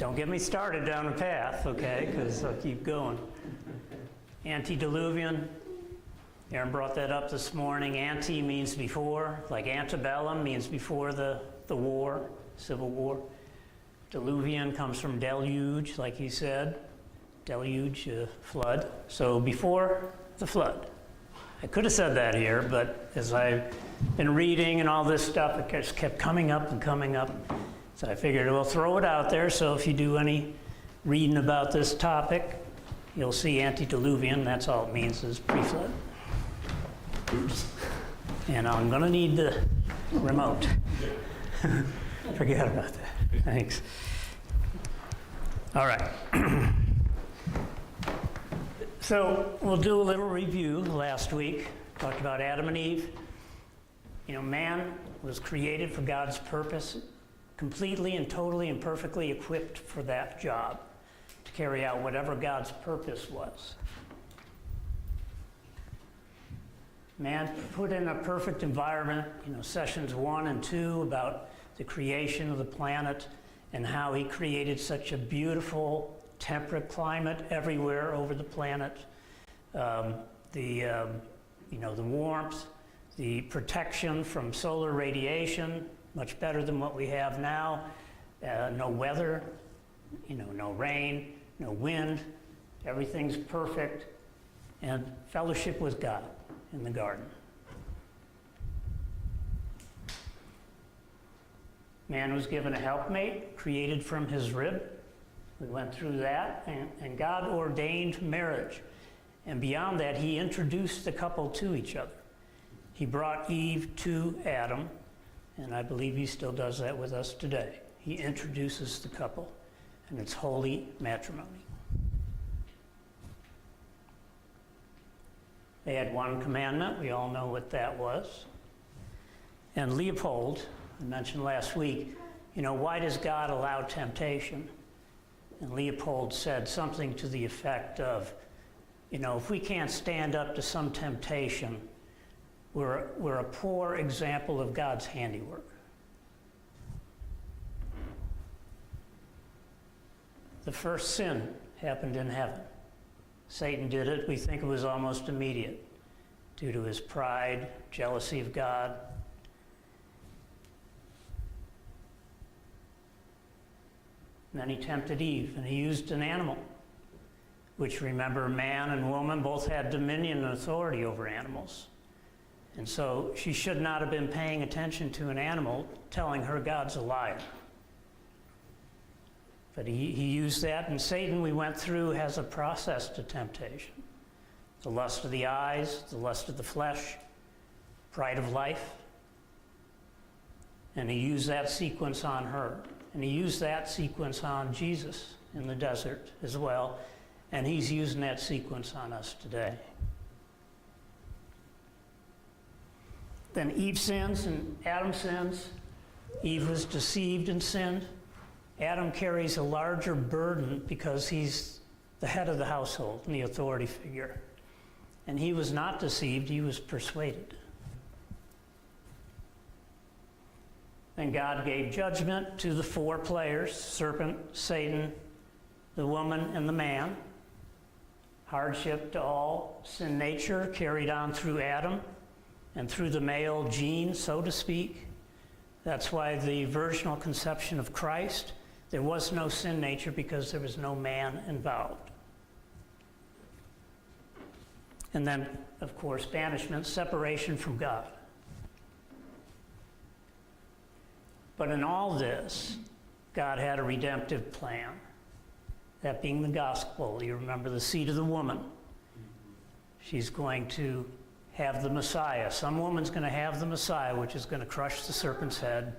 Don't get me started down a path, okay, because I'll keep going. Antediluvian, Aaron brought that up this morning. Ante means before, like antebellum means before the war, Civil War. Diluvian comes from deluge, like he said. Deluge, flood. So before the flood. I could have said that here, but as I've been reading and all this stuff, it just kept coming up and coming up. So I figured we'll throw it out there, so if you do any reading about this topic, you'll see antediluvian. That's all it means, is pre-flood. Oops. And I'm going to need the remote. Forget about that. Thanks. All right. So we'll do a little review. Last week, talked about Adam and Eve. You know, man was created for God's purpose, completely and totally and perfectly equipped for that job, to carry out whatever God's purpose was. Man put in a perfect environment, sessions 1 and 2 about the creation of the planet and how he created such a beautiful temperate climate everywhere over the planet. The warmth, the protection from solar radiation, much better than what we have now. No weather, no rain, no wind. Everything's perfect. And fellowship with God in the garden. Man was given a helpmate, created from his rib. We went through that, and God ordained marriage. And beyond that, he introduced the couple to each other. He brought Eve to Adam, and I believe he still does that with us today. He introduces the couple, and it's holy matrimony. They had one commandment. We all know what that was. And Leopold, I mentioned last week, why does God allow temptation? And Leopold said something to the effect of, if we can't stand up to some temptation, we're a poor example of God's handiwork. The first sin happened in heaven. Satan did it. We think it was almost immediate due to his pride, jealousy of God. And then he tempted Eve, and he used an animal, which, remember, man and woman both had dominion and authority over animals. And so she should not have been paying attention to an animal telling her God's a liar. But he used that, and Satan, we went through, has a process to temptation. The lust of the eyes, the lust of the flesh, pride of life. And he used that sequence on her. And he used that sequence on Jesus in the desert as well. And he's using that sequence on us today. Then Eve sins and Adam sins. Eve was deceived and sinned. Adam carries a larger burden because he's the head of the household and the authority figure. And he was not deceived, he was persuaded. Then God gave judgment to the 4 players, serpent, Satan, the woman, and the man. Hardship to all sin nature carried on through Adam and through the male gene, so to speak. That's why the virginal conception of Christ, there was no sin nature because there was no man involved. And then, of course, banishment, separation from God. But in all this, God had a redemptive plan. That being the gospel. You remember the seed of the woman. She's going to have the Messiah. Some woman's going to have the Messiah, which is going to crush the serpent's head,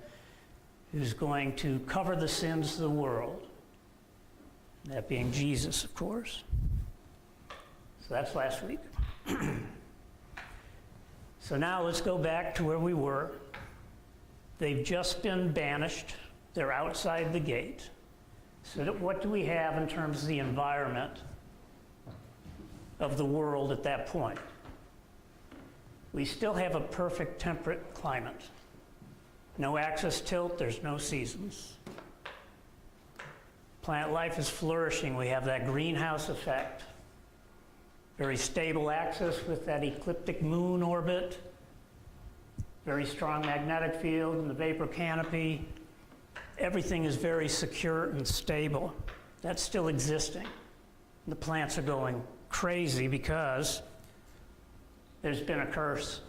who's going to cover the sins of the world. That being Jesus, of course. So that's last week. So now let's go back to where we were. They've just been banished. They're outside the gate. So what do we have in terms of the environment of the world at that point? We still have a perfect temperate climate. No axis tilt, there's no seasons. Plant life is flourishing. We have that greenhouse effect. Very stable axis with that ecliptic moon orbit. Very strong magnetic field in the vapor canopy. Everything is very secure and stable. That's still existing. The plants are going crazy because there's been a curse.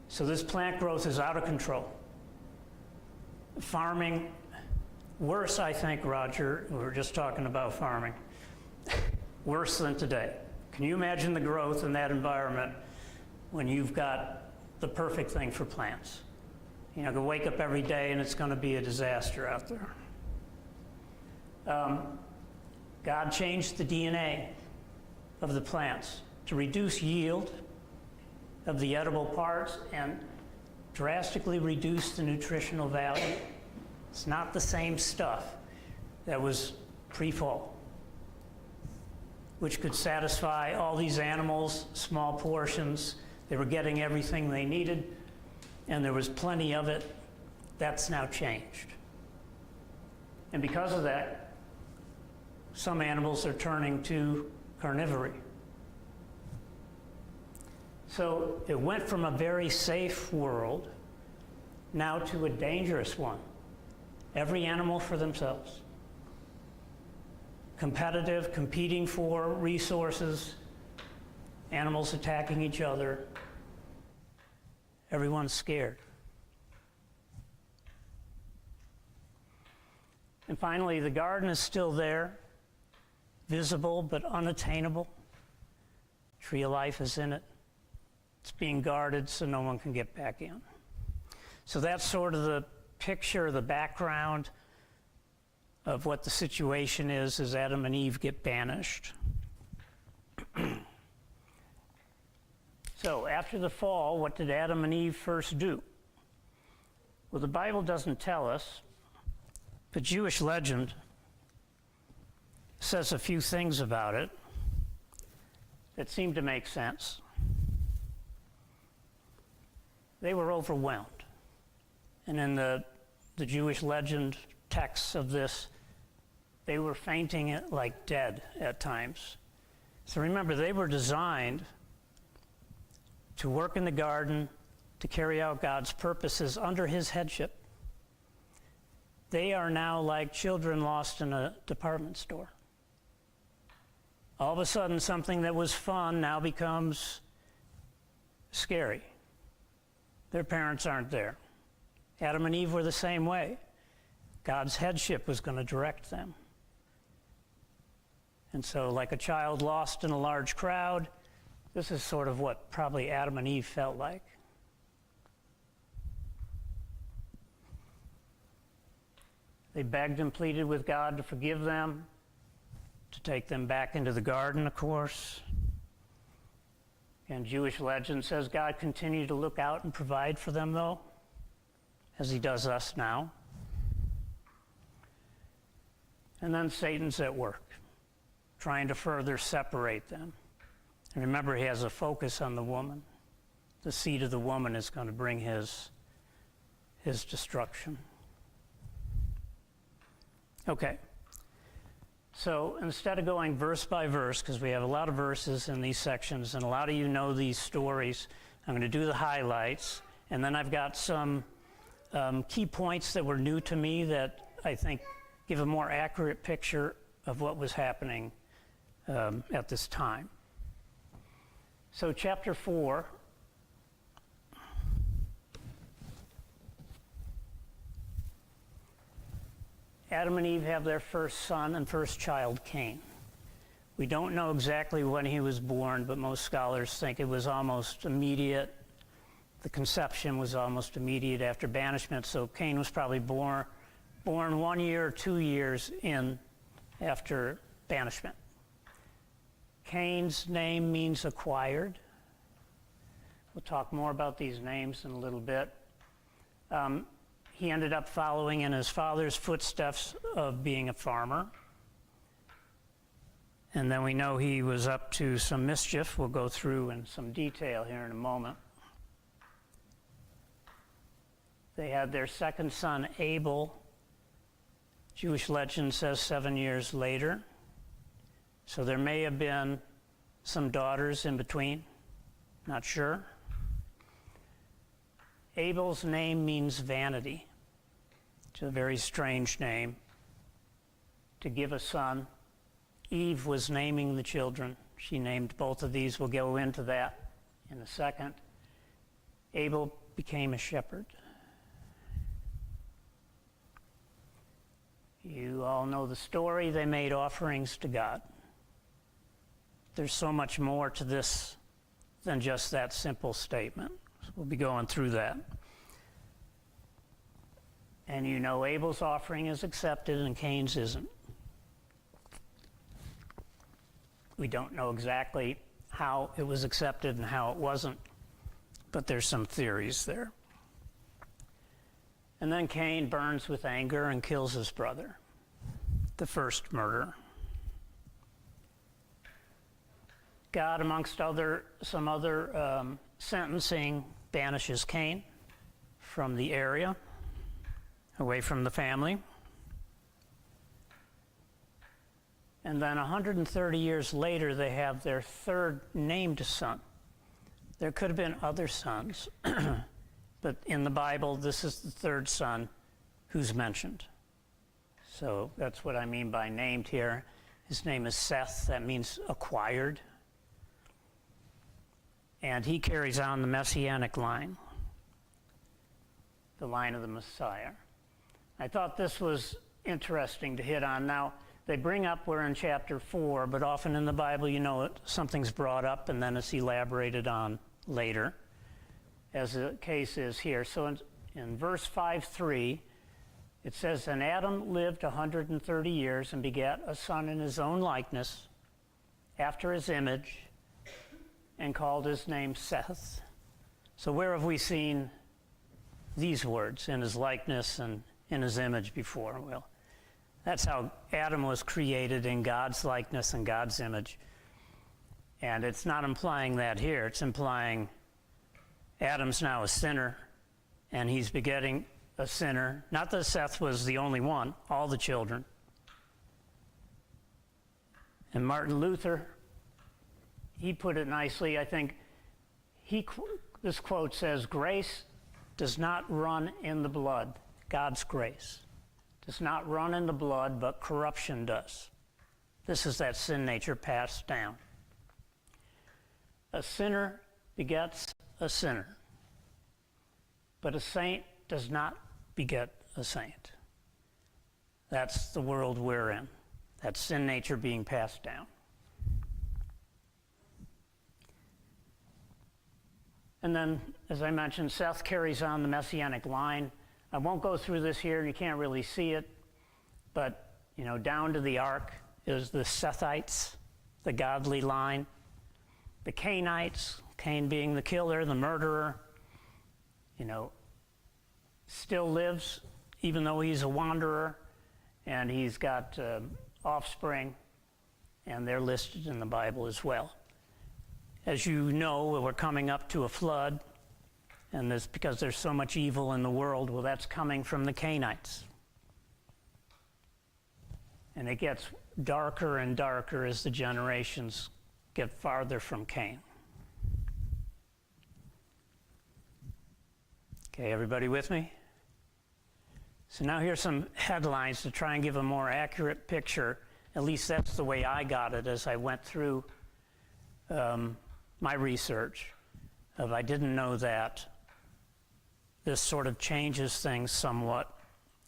So this plant growth is out of control. Farming, worse, I think, Roger, we were just talking about farming, worse than today. Can you imagine the growth in that environment when you've got the perfect thing for plants? You know, go wake up every day and it's going to be a disaster out there. God changed the DNA of the plants to reduce yield of the edible parts and drastically reduce the nutritional value. It's not the same stuff that was pre-fall, which could satisfy all these animals, small portions. They were getting everything they needed, and there was plenty of it. That's now changed. And because of that, some animals are turning to carnivory. So it went from a very safe world now to a dangerous one. Every animal for themselves. Competitive, competing for resources, animals attacking each other. Everyone's scared. And finally, the garden is still there, visible but unattainable. Tree of life is in it. It's being guarded so no one can get back in. So that's sort of the picture, the background of what the situation is as Adam and Eve get banished. So after the fall, what did Adam and Eve first do? Well, the Bible doesn't tell us, but Jewish legend says a few things about it that seem to make sense. They were overwhelmed. And in the Jewish legend texts of this, they were fainting it like dead at times. So remember, they were designed to work in the garden, to carry out God's purposes under his headship. They are now like children lost in a department store. All of a sudden, something that was fun now becomes scary. Their parents aren't there. Adam and Eve were the same way. God's headship was going to direct them. And so, like a child lost in a large crowd, this is sort of what probably Adam and Eve felt like. They begged and pleaded with God to forgive them, to take them back into the garden, of course. And Jewish legend says God continued to look out and provide for them, though, as he does us now. And then Satan's at work, trying to further separate them. And remember, he has a focus on the woman. The seed of the woman is going to bring his destruction. Okay. So instead of going verse by verse, because we have a lot of verses in these sections, and a lot of you know these stories, I'm going to do the highlights, and then I've got some key points that were new to me that I think give a more accurate picture of what was happening at this time. So chapter 4, Adam and Eve have their first son and first child, Cain. We don't know exactly when he was born, but most scholars think it was almost immediate. The conception was almost immediate after banishment, so Cain was probably born 1 year or 2 years in after banishment. Cain's name means acquired. We'll talk more about these names in a little bit. He ended up following in his father's footsteps of being a farmer. And then we know he was up to some mischief. We'll go through in some detail here in a moment. They had their second son, Abel, Jewish legend says 7 years later. So there may have been some daughters in between, not sure. Abel's name means vanity. It's a very strange name to give a son. Eve was naming the children. She named both of these. We'll go into that in a second. Abel became a shepherd. You all know the story. They made offerings to God. There's so much more to this than just that simple statement. So we'll be going through that. And you know Abel's offering is accepted and Cain's isn't. We don't know exactly how it was accepted and how it wasn't, but there's some theories there. And then Cain burns with anger and kills his brother, the first murder. God, amongst some other sentencing, banishes Cain from the area, away from the family. And then 130 years later, they have their third named son. There could have been other sons, but in the Bible, this is the third son who's mentioned. So that's what I mean by named here. His name is Seth. That means acquired. And he carries on the Messianic line, the line of the Messiah. I thought this was interesting to hit on. Now, they bring up, we're in chapter 4, but often in the Bible, you know, something's brought up and then it's elaborated on later, as the case is here. So in verse 5:3, it says, "And Adam lived 130 years and begat a son in his own likeness, after his image, and called his name Seth." So where have we seen these words, in his likeness and in his image, before? Well, that's how Adam was created, in God's likeness and God's image. And it's not implying that here. It's implying Adam's now a sinner, and he's begetting a sinner. Not that Seth was the only one, all the children. And Martin Luther, he put it nicely. I think this quote says, "Grace does not run in the blood." God's grace does not run in the blood, but corruption does. This is that sin nature passed down. A sinner begets a sinner, but a saint does not beget a saint. That's the world we're in. That sin nature being passed down. And then, as I mentioned, Seth carries on the Messianic line. I won't go through this here, you can't really see it, but, you know, down to the ark is the Sethites, the godly line. The Cainites, Cain being the killer, the murderer, you know, still lives, even though he's a wanderer, and he's got offspring, and they're listed in the Bible as well. As you know, we're coming up to a flood, and this because there's so much evil in the world. Well, that's coming from the Cainites. And it gets darker and darker as the generations get farther from Cain. Okay, everybody with me? So now here's some headlines to try and give a more accurate picture. At least that's the way I got it as I went through my research. I didn't know that. This sort of changes things somewhat,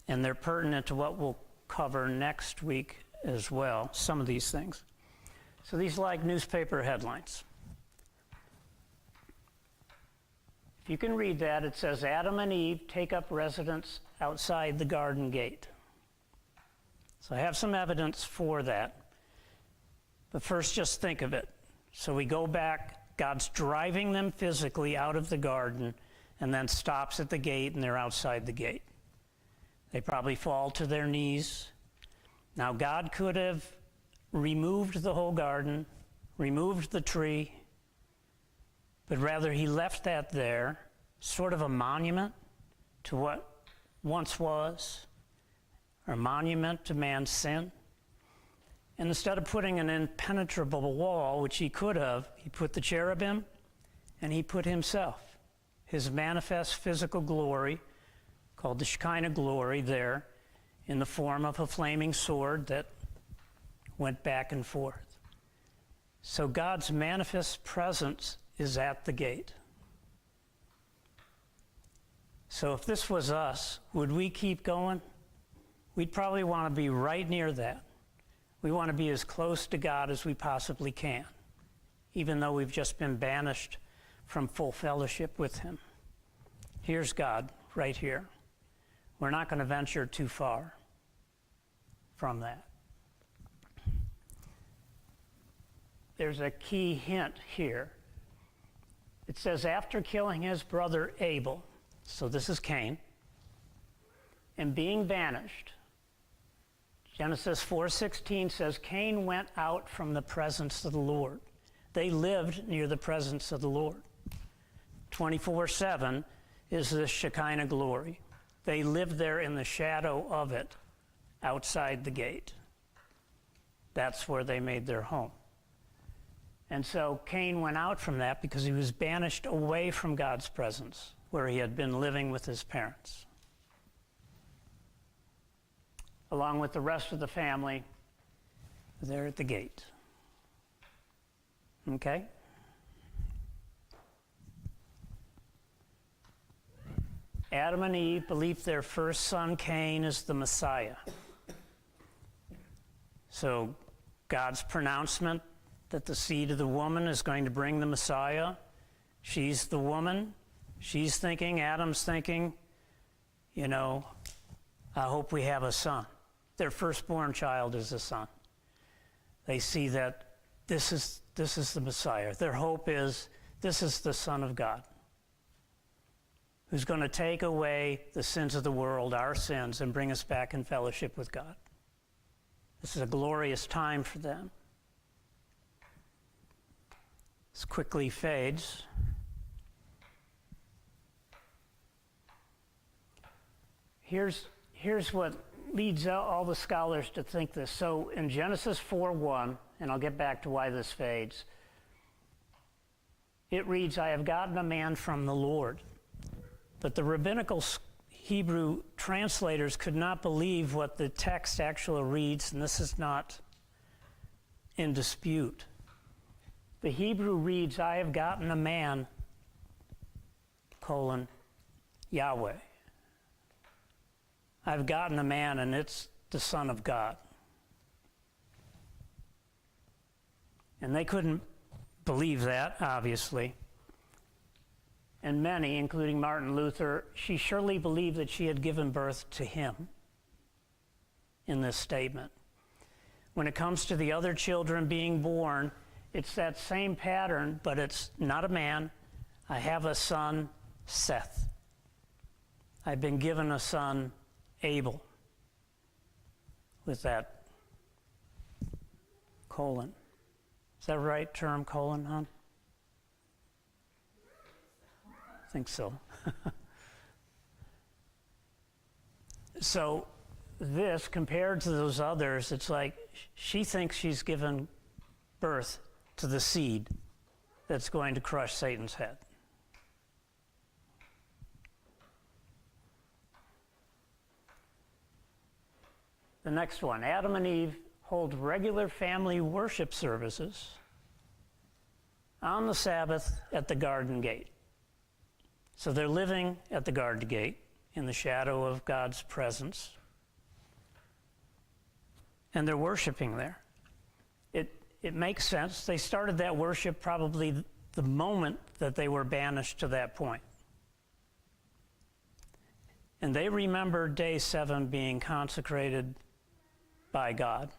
and they're pertinent to what we'll cover next week as well, some of these things. So these like newspaper headlines. If you can read that, it says, "Adam and Eve take up residence outside the garden gate." So I have some evidence for that. But first, just think of it. So we go back, God's driving them physically out of the garden, and then stops at the gate, and they're outside the gate. They probably fall to their knees. Now, God could have removed the whole garden, removed the tree, but rather he left that there, sort of a monument to what once was, or monument to man's sin. And instead of putting an impenetrable wall, which he could have, he put the cherubim and he put himself, his manifest physical glory, called the Shekinah glory, there in the form of a flaming sword that went back and forth. So God's manifest presence is at the gate. So if this was us, would we keep going? We'd probably want to be right near that. We want to be as close to God as we possibly can, even though we've just been banished from full fellowship with him. Here's God right here. We're not going to venture too far from that. There's a key hint here. It says, after killing his brother Abel, so this is Cain, and being banished, Genesis 4:16 says, Cain went out from the presence of the Lord. They lived near the presence of the Lord. 24/7 is the Shekinah glory. They lived there in the shadow of it, outside the gate. That's where they made their home. And so Cain went out from that because he was banished away from God's presence, where he had been living with his parents. Along with the rest of the family, they're at the gate. Okay? Adam and Eve believed their first son, Cain, is the Messiah. So God's pronouncement that the seed of the woman is going to bring the Messiah, she's the woman, she's thinking, Adam's thinking, I hope we have a son. Their firstborn child is a son. They see that this is the Messiah. Their hope is this is the Son of God, who's going to take away the sins of the world, our sins, and bring us back in fellowship with God. This is a glorious time for them. This quickly fades. Here's what leads all the scholars to think this. So in Genesis 4:1, and I'll get back to why this fades, it reads, I have gotten a man from the Lord. But the rabbinical Hebrew translators could not believe what the text actually reads, and this is not in dispute. The Hebrew reads, I have gotten a man, Yahweh. I've gotten a man, and it's the Son of God. And they couldn't believe that, obviously. And many, including Martin Luther, she surely believed that she had given birth to him in this statement. When it comes to the other children being born, it's that same pattern, but it's not a man. I have a son, Seth. I've been given a son, Abel, with that colon. Is that the right term, colon, hon? I think so. So this, compared to those others, it's like she thinks she's given birth to the seed that's going to crush Satan's head. The next one, Adam and Eve hold regular family worship services on the Sabbath at the garden gate. So they're living at the garden gate in the shadow of God's presence, and they're worshiping there. It makes sense. They started that worship probably the moment that they were banished to that point. And they remember day 7 being consecrated by God.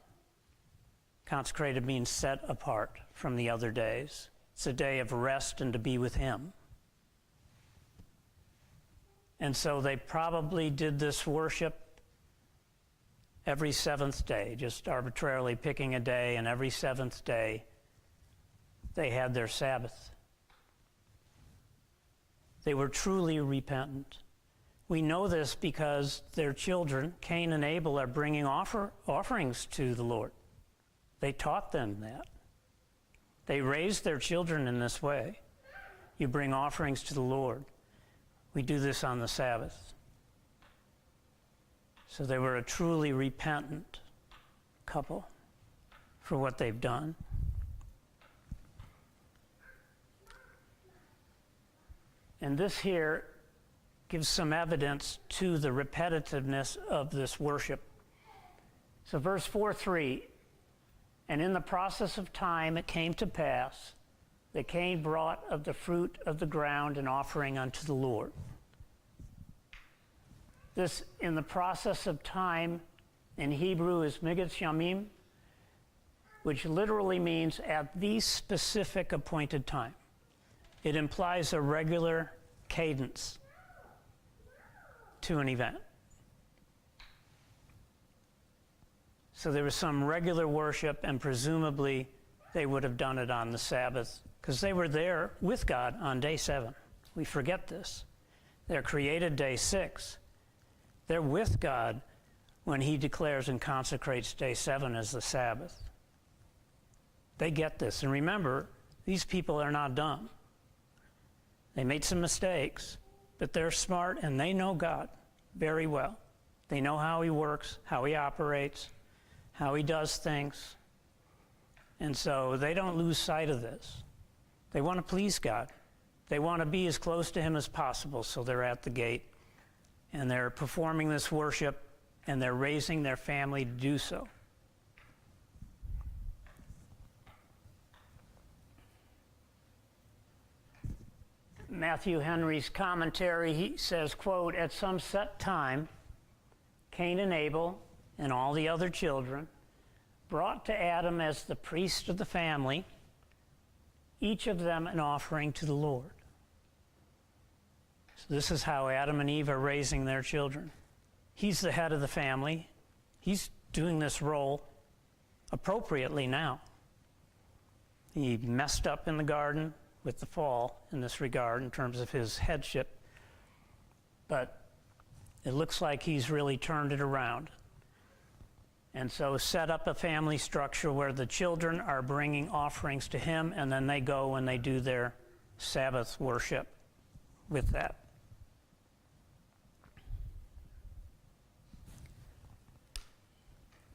Consecrated means set apart from the other days. It's a day of rest and to be with him. And so they probably did this worship every 7th day, just arbitrarily picking a day, and every 7th day they had their Sabbath. They were truly repentant. We know this because their children, Cain and Abel, are bringing offerings to the Lord. They taught them that. They raised their children in this way. You bring offerings to the Lord. We do this on the Sabbath. So they were a truly repentant couple for what they've done. And this here gives some evidence to the repetitiveness of this worship. So verse 4:3, and in the process of time it came to pass that Cain brought of the fruit of the ground an offering unto the Lord. This, in the process of time, in Hebrew is migat yamim, which literally means at the specific appointed time. It implies a regular cadence to an event. So there was some regular worship, and presumably they would have done it on the Sabbath because they were there with God on day 7. We forget this. They're created day 6. They're with God when he declares and consecrates day 7 as the Sabbath. They get this. And remember, these people are not dumb. They made some mistakes, but they're smart and they know God very well. They know how he works, how he operates, how he does things. And so they don't lose sight of this. They want to please God. They want to be as close to him as possible, so they're at the gate and they're performing this worship and they're raising their family to do so. Matthew Henry's commentary, he says, quote, at some set time, Cain and Abel and all the other children brought to Adam as the priest of the family, each of them an offering to the Lord. So this is how Adam and Eve are raising their children. He's the head of the family. He's doing this role appropriately now. He messed up in the garden with the fall in this regard in terms of his headship, but it looks like he's really turned it around. And so set up a family structure where the children are bringing offerings to him, and then they go and they do their Sabbath worship with that.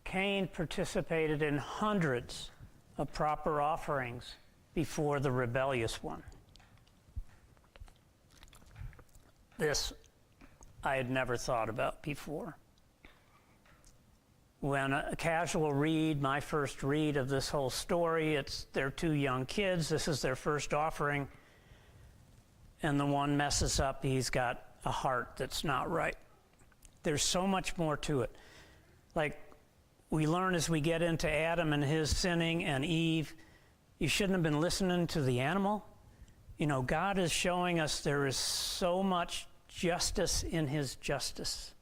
Cain participated in hundreds of proper offerings before the rebellious one. This I had never thought about before. When a casual read, my first read of this whole story, it's their 2 young kids, this is their first offering, and the one messes up, he's got a heart that's not right. There's so much more to it. Like we learn as we get into Adam and his sinning and Eve, you shouldn't have been listening to the animal. You know, God is showing us there is so much justice in his justice.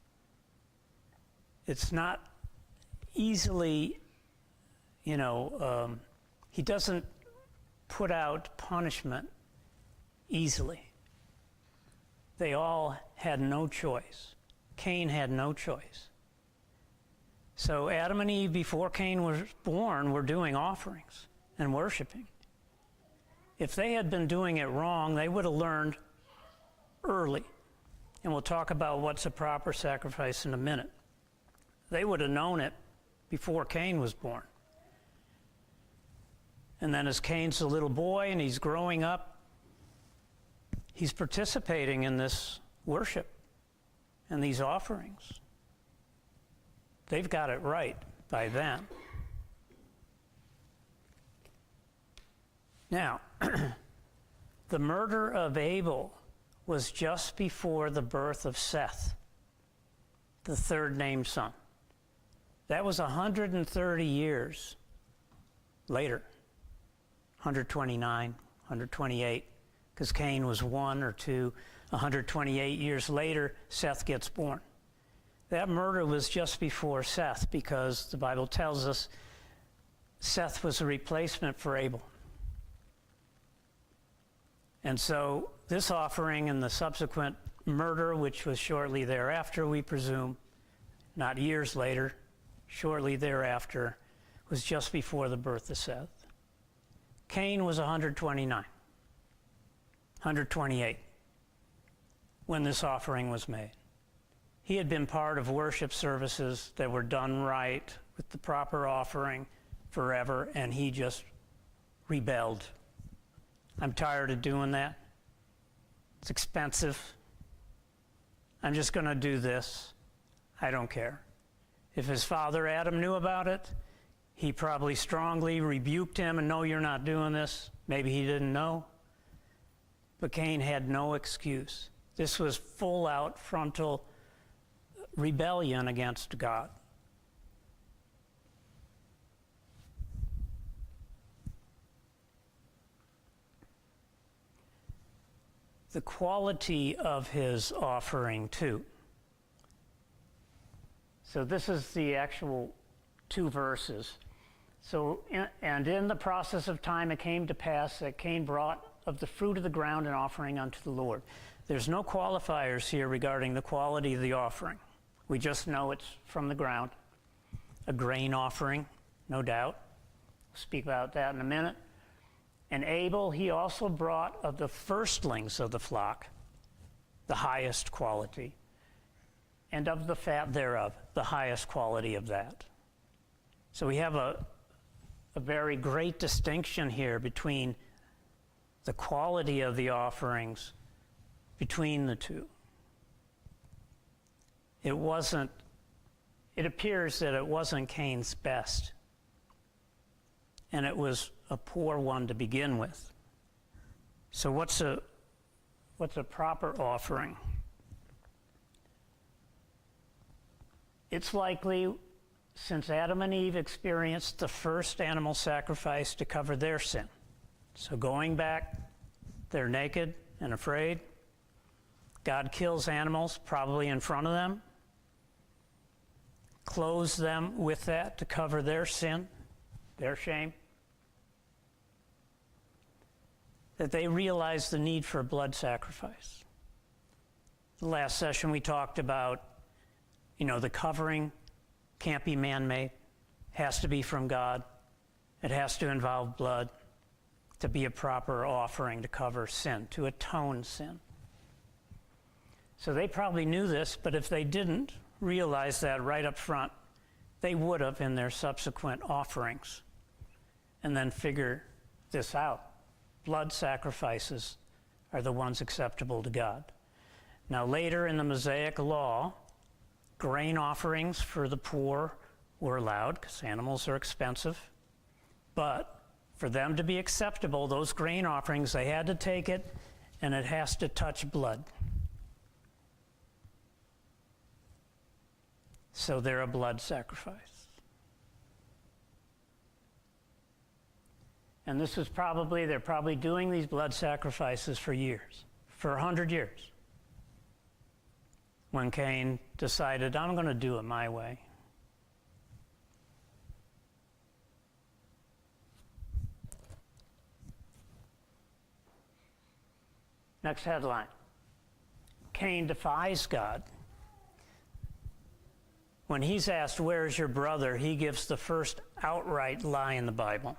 It's not easily, he doesn't put out punishment easily. They all had no choice. Cain had no choice. So Adam and Eve, before Cain was born, were doing offerings and worshiping. If they had been doing it wrong, they would have learned early. And we'll talk about what's a proper sacrifice in a minute. They would have known it before Cain was born. And then as Cain's a little boy and he's growing up, he's participating in this worship and these offerings. They've got it right by then. Now, the murder of Abel was just before the birth of Seth, the third named son. That was 130 years later, 129, 128, because Cain was 1 or 2. 128 years later, Seth gets born. That murder was just before Seth because the Bible tells us Seth was a replacement for Abel. And so this offering and the subsequent murder, which was shortly thereafter, we presume, not years later, shortly thereafter, was just before the birth of Seth. Cain was 129, 128 when this offering was made. He had been part of worship services that were done right with the proper offering forever, and he just rebelled. I'm tired of doing that. It's expensive. I'm just going to do this. I don't care. If his father Adam knew about it, he probably strongly rebuked him and, no, you're not doing this. Maybe he didn't know. But Cain had no excuse. This was full-out frontal rebellion against God. The quality of his offering, too. So this is the actual 2 verses. So, and in the process of time it came to pass that Cain brought of the fruit of the ground an offering unto the Lord. There's no qualifiers here regarding the quality of the offering. We just know it's from the ground. A grain offering, no doubt. We'll speak about that in a minute. And Abel, he also brought of the firstlings of the flock, the highest quality, and of the fat thereof, the highest quality of that. So we have a very great distinction here between the quality of the offerings between the two. It appears that it wasn't Cain's best, and it was a poor one to begin with. So what's a proper offering? It's likely, since Adam and Eve experienced the first animal sacrifice to cover their sin. So going back, they're naked and afraid. God kills animals, probably in front of them, clothes them with that to cover their sin, their shame. That they realize the need for a blood sacrifice. The last session we talked about, the covering can't be man-made, has to be from God. It has to involve blood to be a proper offering to cover sin, to atone sin. So they probably knew this, but if they didn't realize that right up front, they would have in their subsequent offerings and then figure this out. Blood sacrifices are the ones acceptable to God. Now later in the Mosaic law, grain offerings for the poor were allowed because animals are expensive. But for them to be acceptable, those grain offerings, they had to take it and it has to touch blood. So they're a blood sacrifice. And this was they're probably doing these blood sacrifices for years, for 100 years. When Cain decided, I'm going to do it my way. Next headline. Cain defies God. When he's asked, where's your brother, he gives the first outright lie in the Bible.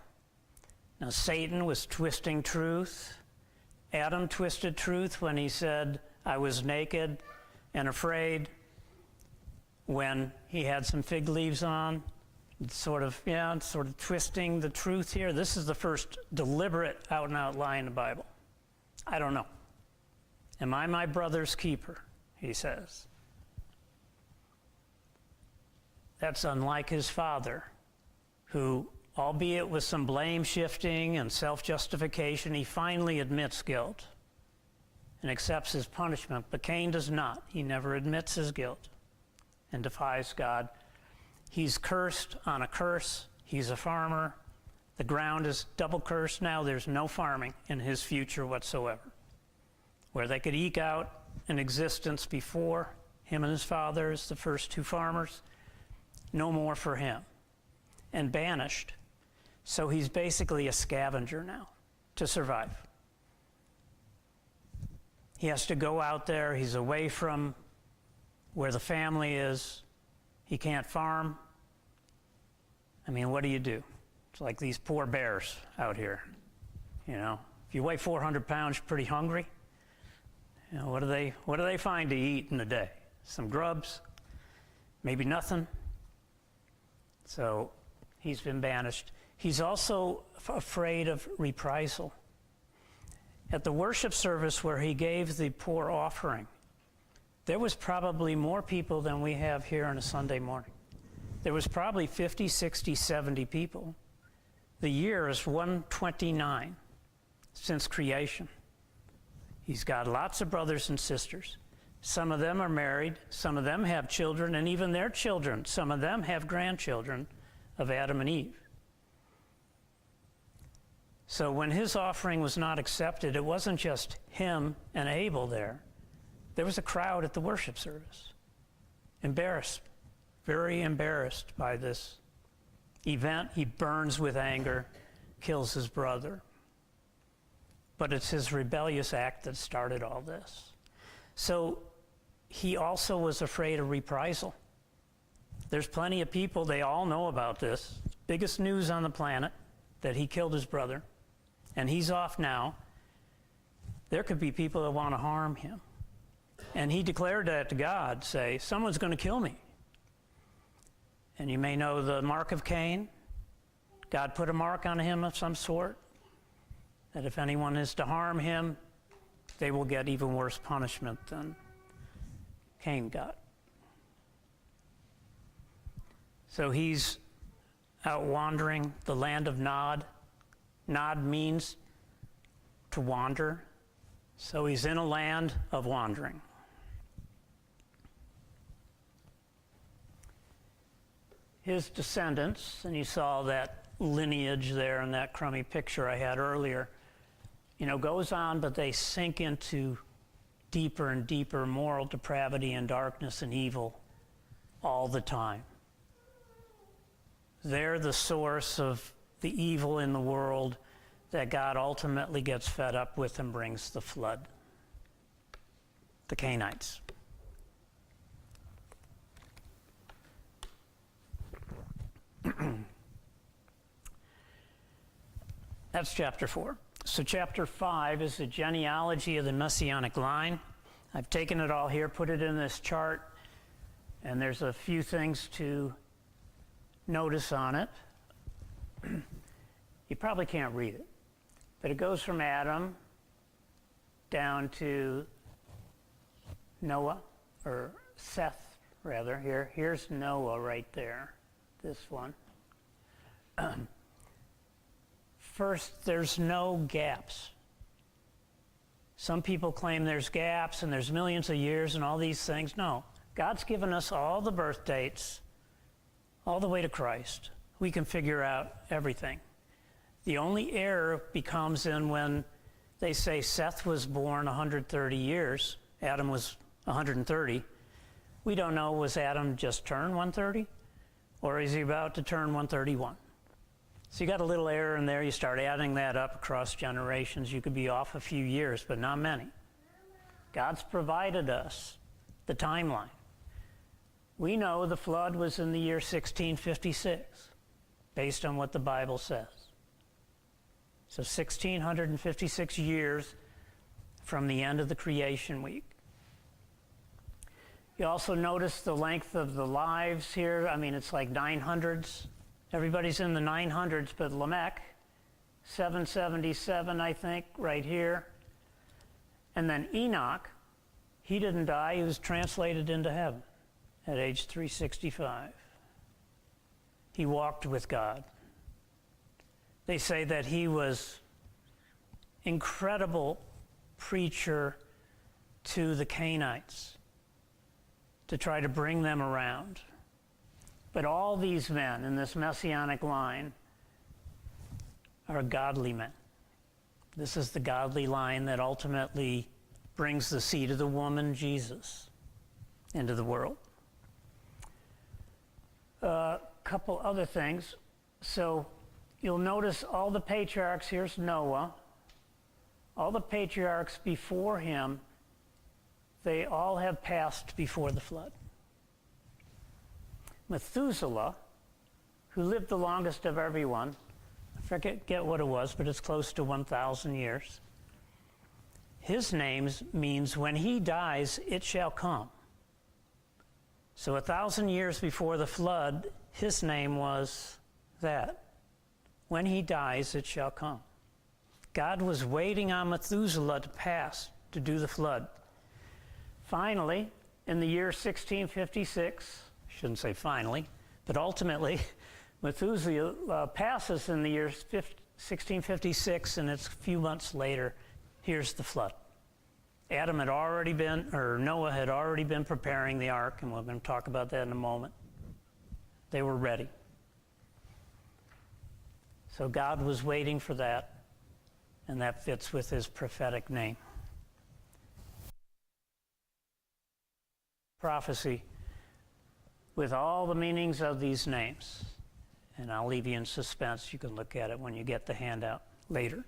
Now, Satan was twisting truth. Adam twisted truth when he said, I was naked and afraid, when he had some fig leaves on. It's sort of twisting the truth here. This is the first deliberate out-and-out lie in the Bible. I don't know. Am I my brother's keeper? He says. That's unlike his father, who, albeit with some blame shifting and self-justification, he finally admits guilt and accepts his punishment. But Cain does not. He never admits his guilt and defies God. He's cursed on a curse. He's a farmer. The ground is double cursed now. There's no farming in his future whatsoever. Where they could eke out an existence before, him and his fathers, the first 2 farmers, no more for him. And banished. So he's basically a scavenger now to survive. He has to go out there. He's away from where the family is. He can't farm. I mean, what do you do? It's like these poor bears out here. You know, if you weigh 400 pounds, you're pretty hungry. You know, what do they find to eat in a day? Some grubs, maybe nothing. So he's been banished. He's also afraid of reprisal. At the worship service where he gave the poor offering, there was probably more people than we have here on a Sunday morning. There was probably 50, 60, 70 people. The year is 129 since creation. He's got lots of brothers and sisters. Some of them are married, some of them have children, and even their children, some of them have grandchildren of Adam and Eve. So when his offering was not accepted, it wasn't just him and Abel there. There was a crowd at the worship service. Embarrassed, very embarrassed by this event. He burns with anger, kills his brother. But it's his rebellious act that started all this. So he also was afraid of reprisal. There's plenty of people, they all know about this. Biggest news on the planet, that he killed his brother. And he's off now. There could be people that want to harm him. And he declared that to God, say, someone's going to kill me. And you may know the mark of Cain. God put a mark on him of some sort, that if anyone is to harm him, they will get even worse punishment than Cain got. So he's out wandering the land of Nod. Nod means to wander. So he's in a land of wandering. His descendants, and you saw that lineage there in that crummy picture I had earlier, you know, goes on, but they sink into deeper and deeper moral depravity and darkness and evil all the time. They're the source of the evil in the world that God ultimately gets fed up with and brings the flood. The Canaanites. That's chapter 4. So chapter 5 is the genealogy of the Messianic line. I've taken it all here, put it in this chart, and there's a few things to notice on it. You probably can't read it, but it goes from Adam down to Noah, or Seth, rather. Here's Noah right there, this one. First, there's no gaps. Some people claim there's gaps and there's millions of years and all these things. No, God's given us all the birth dates, all the way to Christ. We can figure out everything. The only error becomes in when they say Seth was born 130 years, Adam was 130. We don't know, was Adam just turned 130? Or is he about to turn 131? So you got a little error in there. You start adding that up across generations. You could be off a few years, but not many. God's provided us the timeline. We know the flood was in the year 1656, based on what the Bible says. So 1656 years from the end of the creation week. You also notice the length of the lives here. I mean, it's like 900s. Everybody's in the 900s, but Lamech, 777, I think, right here. And then Enoch, he didn't die. He was translated into heaven at age 365. He walked with God. They say that he was incredible preacher to the Canaanites to try to bring them around. But all these men in this messianic line are godly men. This is the godly line that ultimately brings the seed of the woman, Jesus, into the world. A couple other things. So you'll notice all the patriarchs, here's Noah. All the patriarchs before him they all have passed before the flood. Methuselah, who lived the longest of everyone, I forget what it was, but it's close to 1,000 years. His name means when he dies, it shall come. So 1,000 years before the flood, his name was that. When he dies, it shall come. God was waiting on Methuselah to pass, to do the flood. Finally, in the year 1656, I shouldn't say finally, but ultimately, Methuselah passes in the year 1656, and it's a few months later, here's the flood. Noah had already been preparing the ark, and we're going to talk about that in a moment. They were ready. So God was waiting for that, and that fits with his prophetic name. Prophecy with all the meanings of these names. And I'll leave you in suspense. You can look at it when you get the handout later.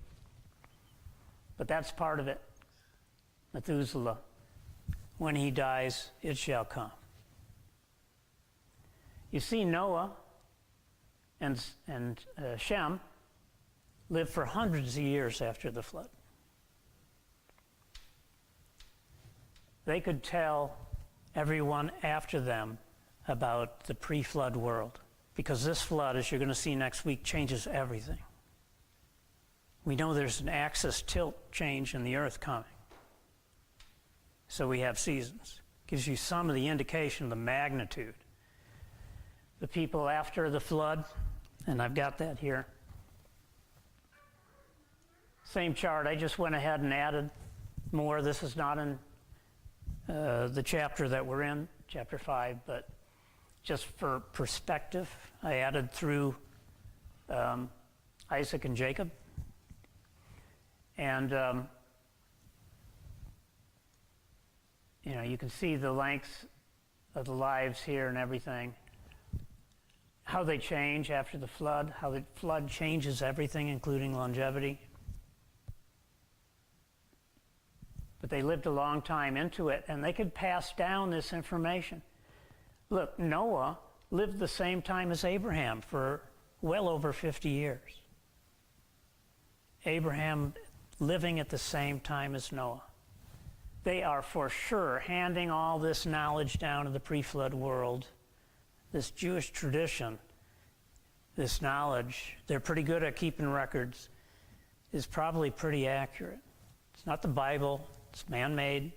But that's part of it. Methuselah, when he dies, it shall come. You see, Noah and Shem lived for hundreds of years after the flood. They could tell everyone after them about the pre-flood world, because this flood, as you're going to see next week, changes everything. We know there's an axis tilt change in the earth coming. So we have seasons. Gives you some of the indication of the magnitude. The people after the flood, and I've got that here. Same chart, I just went ahead and added more. This is not in the chapter that we're in, chapter 5, but just for perspective, I added through Isaac and Jacob. And you can see the lengths of the lives here and everything. How they change after the flood, how the flood changes everything, including longevity. But they lived a long time into it, and they could pass down this information. Look, Noah lived the same time as Abraham for well over 50 years. Abraham living at the same time as Noah. They are for sure handing all this knowledge down to the pre-flood world. This Jewish tradition, this knowledge, they're pretty good at keeping records, is probably pretty accurate. It's not the Bible, it's man-made,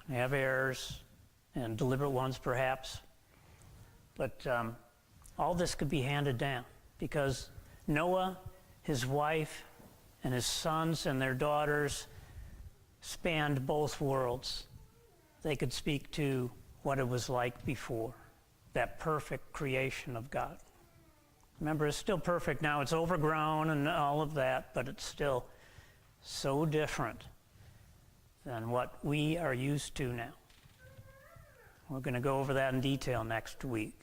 they have errors, and deliberate ones perhaps. But all this could be handed down because Noah, his wife, and his sons and their daughters spanned both worlds. They could speak to what it was like before, that perfect creation of God. Remember, it's still perfect now. It's overgrown and all of that, but it's still so different than what we are used to now. We're going to go over that in detail next week.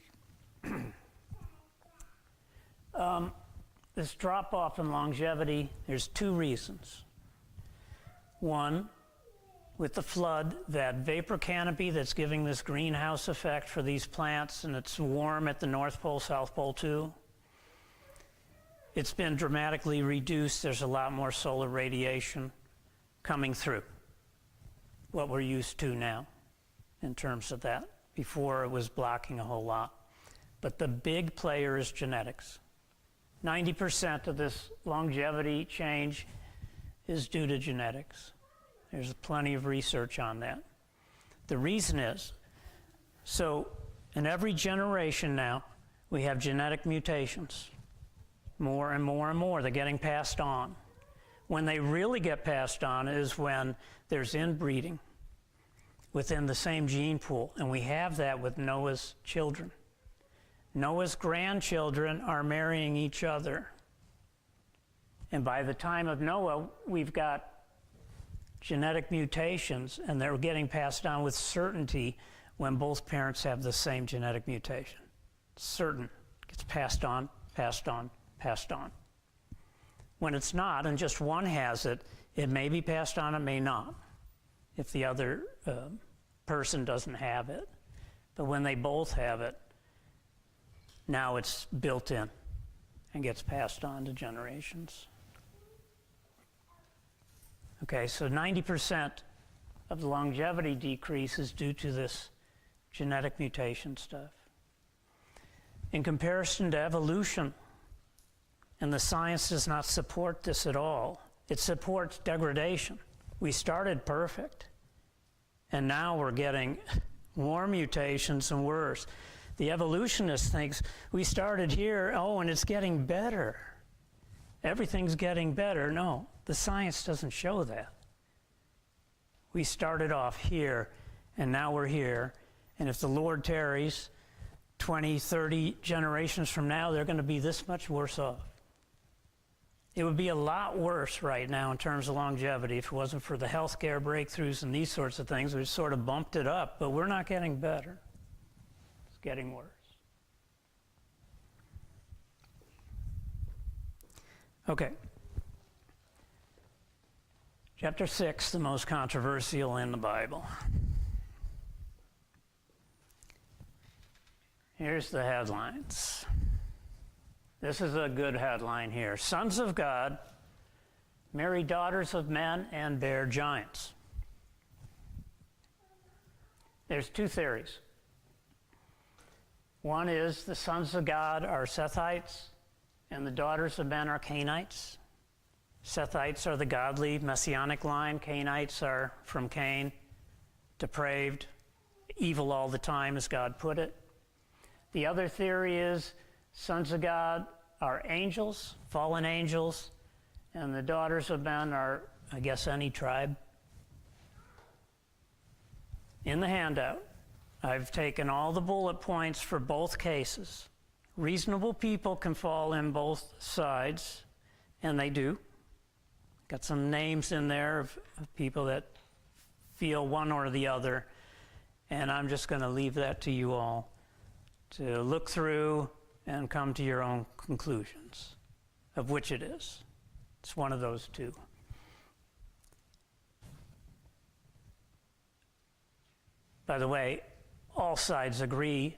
This drop-off in longevity, there's two reasons. One, with the flood, that vapor canopy that's giving this greenhouse effect for these plants, and it's warm at the North Pole, South Pole too, it's been dramatically reduced. There's a lot more solar radiation coming through, what we're used to now in terms of that. Before, it was blocking a whole lot. But the big player is genetics. 90% of this longevity change is due to genetics. There's plenty of research on that. The reason is, so in every generation now, we have genetic mutations. More and more and more, they're getting passed on. When they really get passed on is when there's inbreeding within the same gene pool, and we have that with Noah's children. Noah's grandchildren are marrying each other. And by the time of Noah, we've got genetic mutations, and they're getting passed on with certainty when both parents have the same genetic mutation. Certain. It gets passed on, passed on, passed on. When it's not, and just one has it, it may be passed on, it may not, if the other person doesn't have it. But when they both have it, now it's built in and gets passed on to generations. Okay, so 90% of the longevity decrease is due to this genetic mutation stuff. In comparison to evolution, and the science does not support this at all, it supports degradation. We started perfect, and now we're getting more mutations and worse. The evolutionist thinks we started here, oh, and it's getting better. Everything's getting better. No, the science doesn't show that. We started off here, and now we're here, and if the Lord tarries, 20, 30 generations from now, they're going to be this much worse off. It would be a lot worse right now in terms of longevity if it wasn't for the healthcare breakthroughs and these sorts of things, which sort of bumped it up, but we're not getting better. It's getting worse. Okay. Chapter 6, the most controversial in the Bible. Here's the headlines. This is a good headline here. Sons of God marry daughters of men and bear giants. There's two theories. One is the sons of God are Sethites and the daughters of men are Cainites. Sethites are the godly messianic line. Cainites are from Cain, depraved, evil all the time, as God put it. The other theory is sons of God are angels, fallen angels, and the daughters of men are, I guess, any tribe. In the handout, I've taken all the bullet points for both cases. Reasonable people can fall in both sides, and they do. Got some names in there of people that feel one or the other, and I'm just going to leave that to you all to look through and come to your own conclusions of which it is. It's one of those two. By the way, all sides agree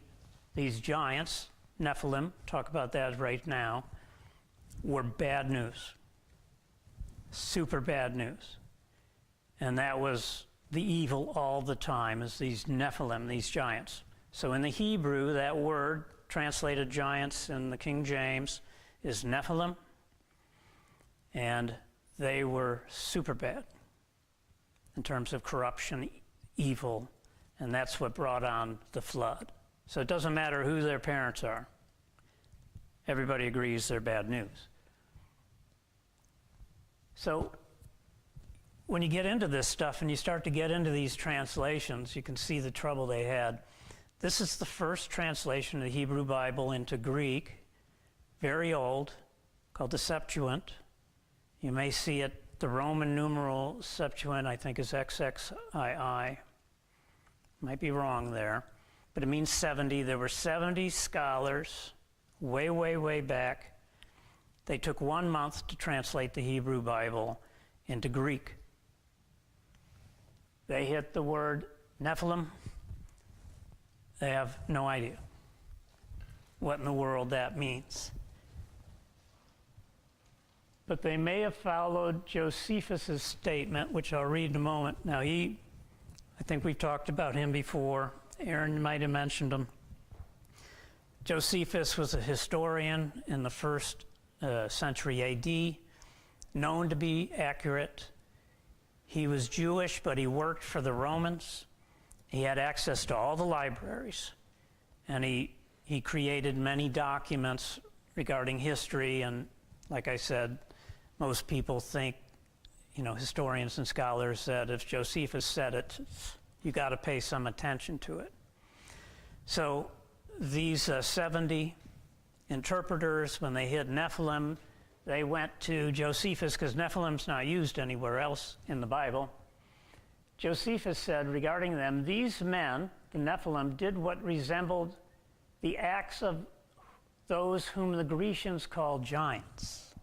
these giants, Nephilim, talk about that right now, were bad news. Super bad news. And that was the evil all the time, is these Nephilim, these giants. So in the Hebrew, that word, translated giants in the King James, is Nephilim, and they were super bad in terms of corruption, evil, and that's what brought on the flood. So it doesn't matter who their parents are. Everybody agrees they're bad news. So when you get into this stuff and you start to get into these translations, you can see the trouble they had. This is the first translation of the Hebrew Bible into Greek, very old, called the Septuagint. You may see it, the Roman numeral Septuagint, I think, is XXII. Might be wrong there, but it means 70. There were 70 scholars way, way, way back. They took 1 month to translate the Hebrew Bible into Greek. They hit the word Nephilim. They have no idea what in the world that means. But they may have followed Josephus' statement, which I'll read in a moment. Now, I think we've talked about him before. Aaron might have mentioned him. Josephus was a historian in the first century AD, known to be accurate. He was Jewish, but he worked for the Romans. He had access to all the libraries, and he created many documents regarding history, and like I said, most people think, historians and scholars, that if Josephus said it, you got to pay some attention to it. So these 70 interpreters, when they hit Nephilim, they went to Josephus, because Nephilim's not used anywhere else in the Bible. Josephus said regarding them, these men, the Nephilim, did what resembled the acts of those whom the Grecians called giants.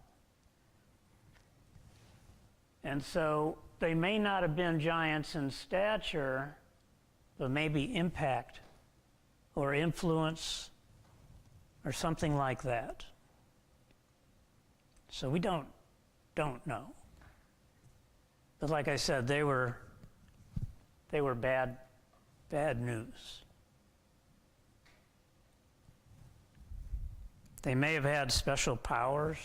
And so they may not have been giants in stature, but maybe impact or influence or something like that. So we don't know. But like I said, they were bad news. They may have had special powers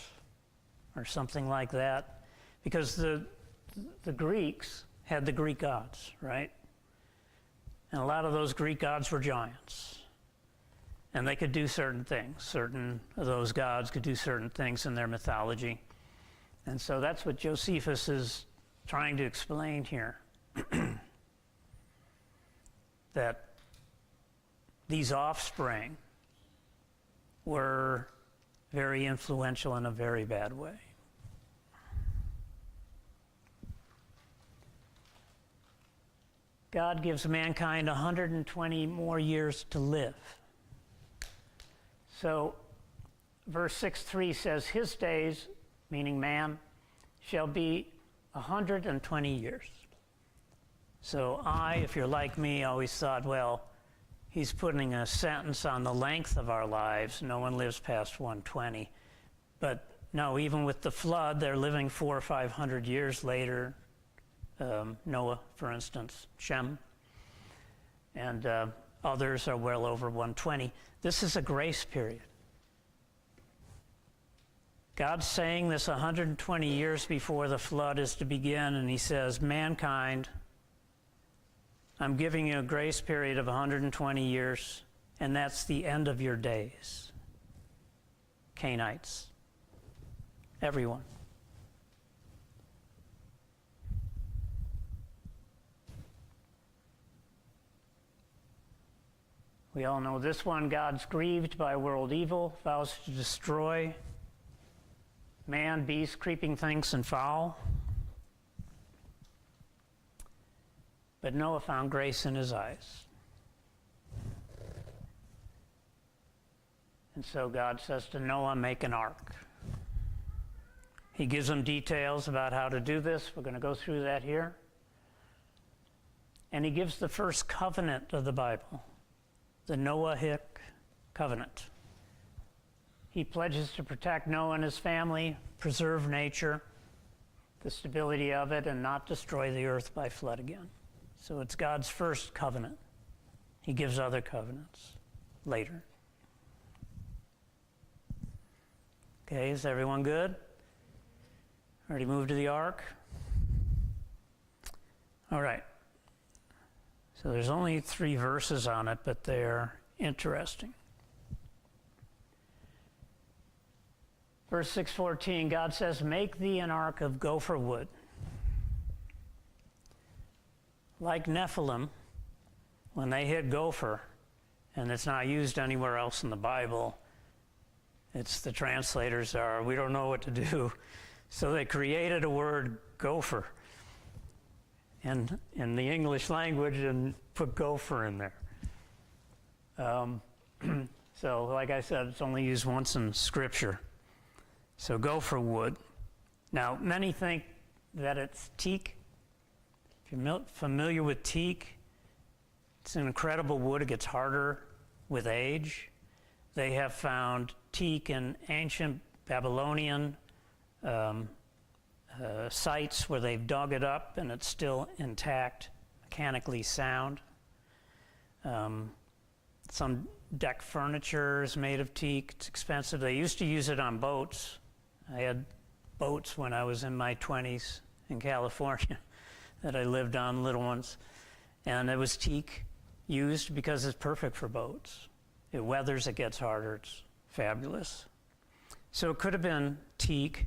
or something like that, because the Greeks had the Greek gods, right? And a lot of those Greek gods were giants. And they could do certain things. Certain of those gods could do certain things in their mythology. And so that's what Josephus is trying to explain here. That these offspring were very influential in a very bad way. God gives mankind 120 more years to live. So, verse 6:3 says, his days, meaning man, shall be 120 years. So if you're like me, always thought, well, he's putting a sentence on the length of our lives. No one lives past 120. But no, even with the flood, they're living 400 or 500 years later. Noah, for instance, Shem, and others are well over 120. This is a grace period. God's saying this 120 years before the flood is to begin, and he says, mankind, I'm giving you a grace period of 120 years, and that's the end of your days. Canaanites, everyone. We all know this one. God's grieved by world evil, vows to destroy man, beast, creeping things, and fowl. But Noah found grace in his eyes. And so God says to Noah, make an ark. He gives him details about how to do this. We're going to go through that here. And he gives the first covenant of the Bible, the Noahic covenant. He pledges to protect Noah and his family, preserve nature, the stability of it, and not destroy the earth by flood again. So it's God's first covenant. He gives other covenants later. Okay, is everyone good? Already moved to the ark? All right. So there's only 3 verses on it, but they're interesting. Verse 6:14, God says, make thee an ark of gopher wood. Like Nephilim, when they hit gopher, and it's not used anywhere else in the Bible, it's the translators are, we don't know what to do. So they created a word, gopher, and in the English language, and put gopher in there. So like I said, it's only used once in Scripture. So gopher wood. Now, many think that it's teak. If you're familiar with teak, it's an incredible wood. It gets harder with age. They have found teak in ancient Babylonian sites where they've dug it up and it's still intact, mechanically sound. Some deck furniture is made of teak. It's expensive. They used to use it on boats. I had boats when I was in my 20s in California that I lived on, little ones. And it was teak used because it's perfect for boats. It weathers, it gets harder, it's fabulous. So it could have been teak.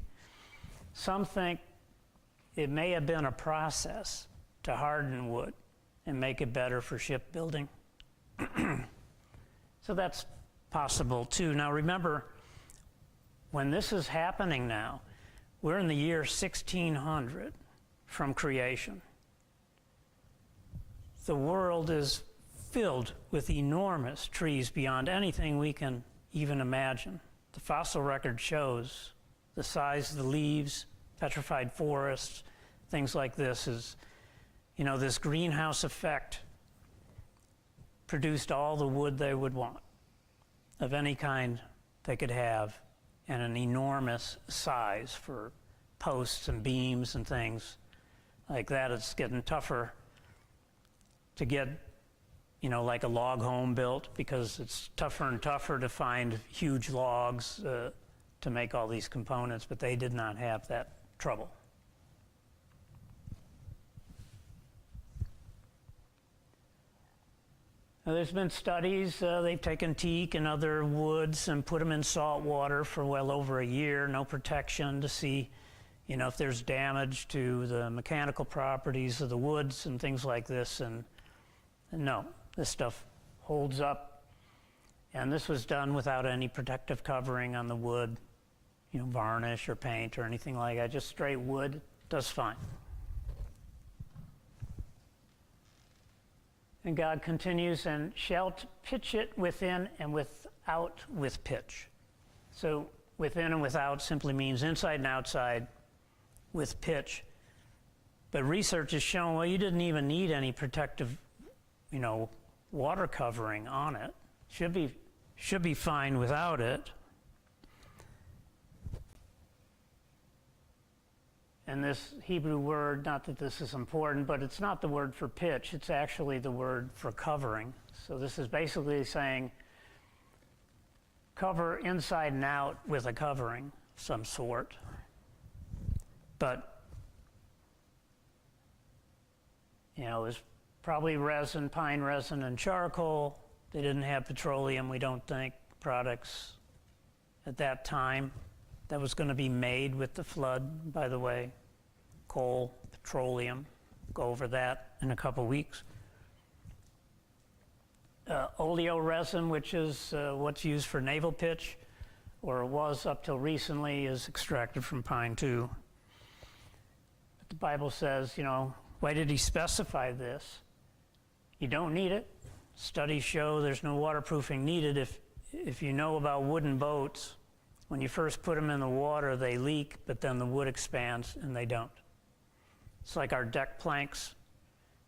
Some think it may have been a process to harden wood and make it better for shipbuilding. So that's possible too. Now remember, when this is happening now, we're in the year 1600 from creation. The world is filled with enormous trees beyond anything we can even imagine. The fossil record shows the size of the leaves, petrified forests, things like this is, this greenhouse effect produced all the wood they would want, of any kind they could have, and an enormous size for posts and beams and things like that. It's getting tougher to get, like a log home built, because it's tougher and tougher to find huge logs to make all these components, but they did not have that trouble. Now, there's been studies, they've taken teak and other woods and put them in salt water for well over a year, no protection, to see if there's damage to the mechanical properties of the woods and things like this, and no, this stuff holds up. And this was done without any protective covering on the wood, varnish or paint or anything like that, just straight wood, does fine. And God continues, and shalt pitch it within and without with pitch. So within and without simply means inside and outside with pitch. But research has shown, well, you didn't even need any protective, water covering on it. Should be fine without it. And this Hebrew word, not that this is important, but it's not the word for pitch, it's actually the word for covering. So this is basically saying cover inside and out with a covering of some sort. But, it was probably resin, pine resin and charcoal. They didn't have petroleum, we don't think, products at that time. That was going to be made with the flood, by the way. Coal, petroleum, go over that in a couple weeks. Oleo resin, which is what's used for naval pitch, or was up till recently, is extracted from pine too. But the Bible says, why did he specify this? You don't need it. Studies show there's no waterproofing needed. If you know about wooden boats, when you first put them in the water, they leak, but then the wood expands and they don't. It's like our deck planks.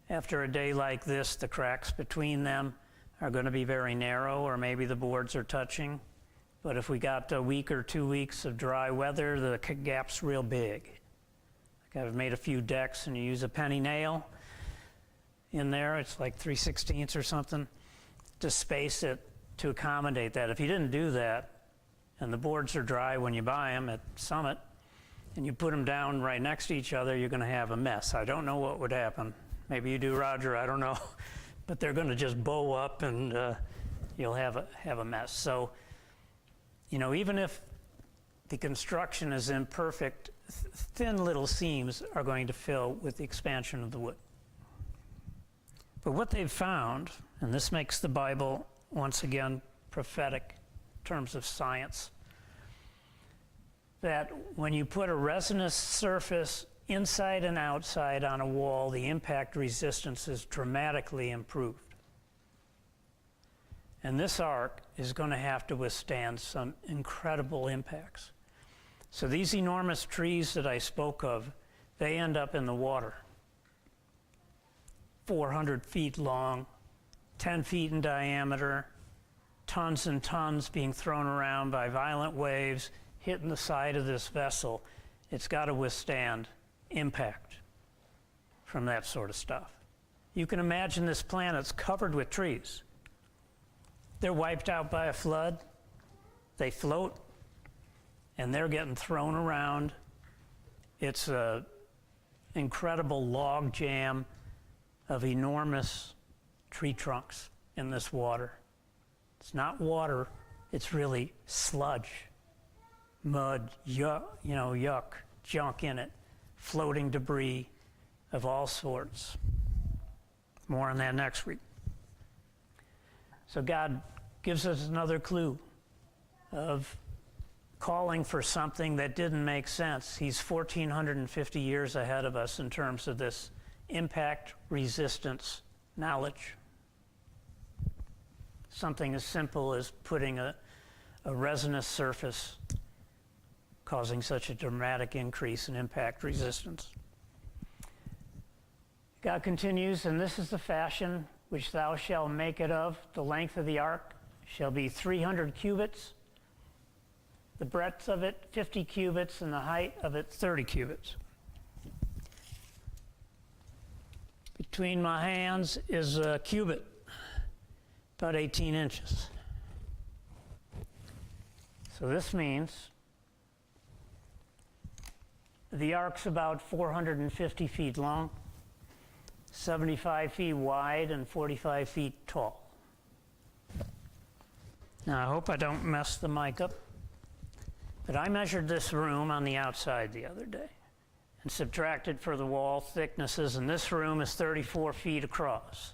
After a day like this, the cracks between them are going to be very narrow, or maybe the boards are touching. But if we got a week or 2 weeks of dry weather, the gap's real big. Like I've made a few decks, and you use a penny nail in there. It's like 3/16 or something to space it to accommodate that. If you didn't do that, and the boards are dry when you buy them at Summit, and you put them down right next to each other, you're going to have a mess. I don't know what would happen. Maybe you do, Roger, I don't know. But they're going to just bow up, and you'll have a mess. So, even if the construction is imperfect, thin little seams are going to fill with the expansion of the wood. But what they've found, and this makes the Bible, once again, prophetic in terms of science, that when you put a resinous surface inside and outside on a wall, the impact resistance is dramatically improved. And this ark is going to have to withstand some incredible impacts. So these enormous trees that I spoke of, they end up in the water. 400 feet long, 10 feet in diameter, tons and tons being thrown around by violent waves, hitting the side of this vessel. It's got to withstand impact from that sort of stuff. You can imagine this planet's covered with trees. They're wiped out by a flood, they float, and they're getting thrown around. It's an incredible log jam of enormous tree trunks in this water. It's not water, it's really sludge, mud, yuck, junk in it, floating debris of all sorts. More on that next week. So God gives us another clue of calling for something that didn't make sense. He's 1,450 years ahead of us in terms of this impact resistance knowledge. Something as simple as putting a resinous surface causing such a dramatic increase in impact resistance. God continues, and this is the fashion which thou shalt make it of, the length of the ark shall be 300 cubits, the breadth of it 50 cubits, and the height of it 30 cubits. Between my hands is a cubit, about 18 inches. So this means the ark's about 450 feet long, 75 feet wide, and 45 feet tall. Now, I hope I don't mess the mic up, but I measured this room on the outside the other day and subtracted for the wall thicknesses, and this room is 34 feet across.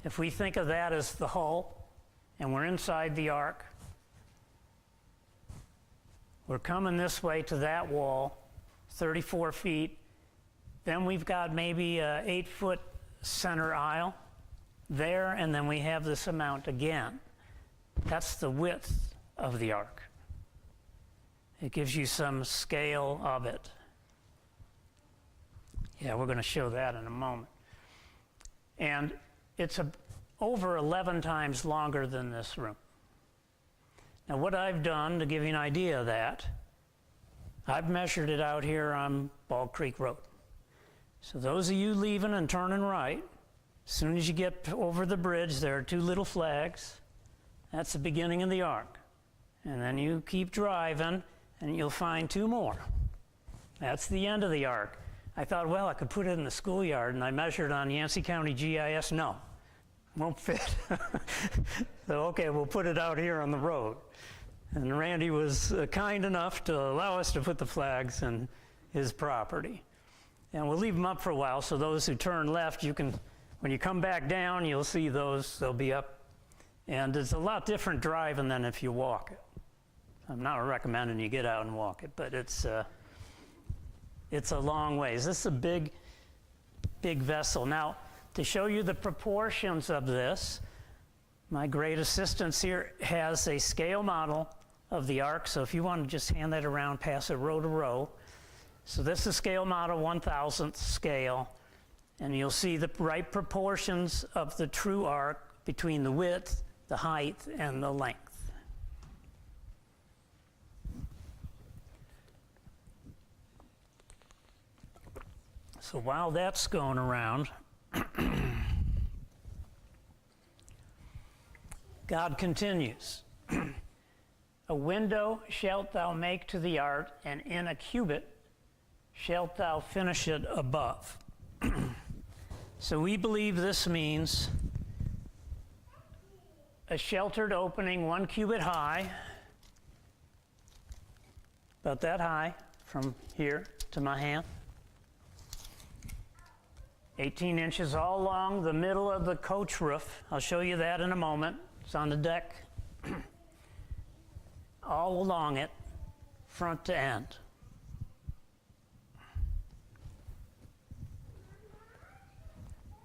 If we think of that as the hull, and we're inside the ark, we're coming this way to that wall, 34 feet. Then we've got maybe an 8-foot center aisle there, and then we have this amount again. That's the width of the ark. It gives you some scale of it. Yeah, we're going to show that in a moment. And it's over 11 times longer than this room. Now, what I've done to give you an idea of that, I've measured it out here on Bald Creek Road. So those of you leaving and turning right, as soon as you get over the bridge, there are 2 little flags. That's the beginning of the ark. And then you keep driving, and you'll find 2 more. That's the end of the ark. I thought, well, I could put it in the schoolyard, and I measured on Yancey County GIS. No, won't fit. So, okay, we'll put it out here on the road. And Randy was kind enough to allow us to put the flags in his property. And we'll leave them up for a while, so those who turn left, you can, when you come back down, you'll see those, they'll be up. And it's a lot different driving than if you walk it. I'm not recommending you get out and walk it, but it's a long ways. This is a big vessel. Now, to show you the proportions of this, my great assistance here has a scale model of the ark. So if you want to just hand that around, pass it row to row. So this is scale model 1,000th scale, and you'll see the right proportions of the true ark between the width, the height, and the length. So while that's going around, God continues. A window shalt thou make to the ark, and in a cubit shalt thou finish it above. So we believe this means a sheltered opening 1 cubit high, about that high from here to my hand. 18 inches all along the middle of the coach roof. I'll show you that in a moment. It's on the deck. All along it, front to end.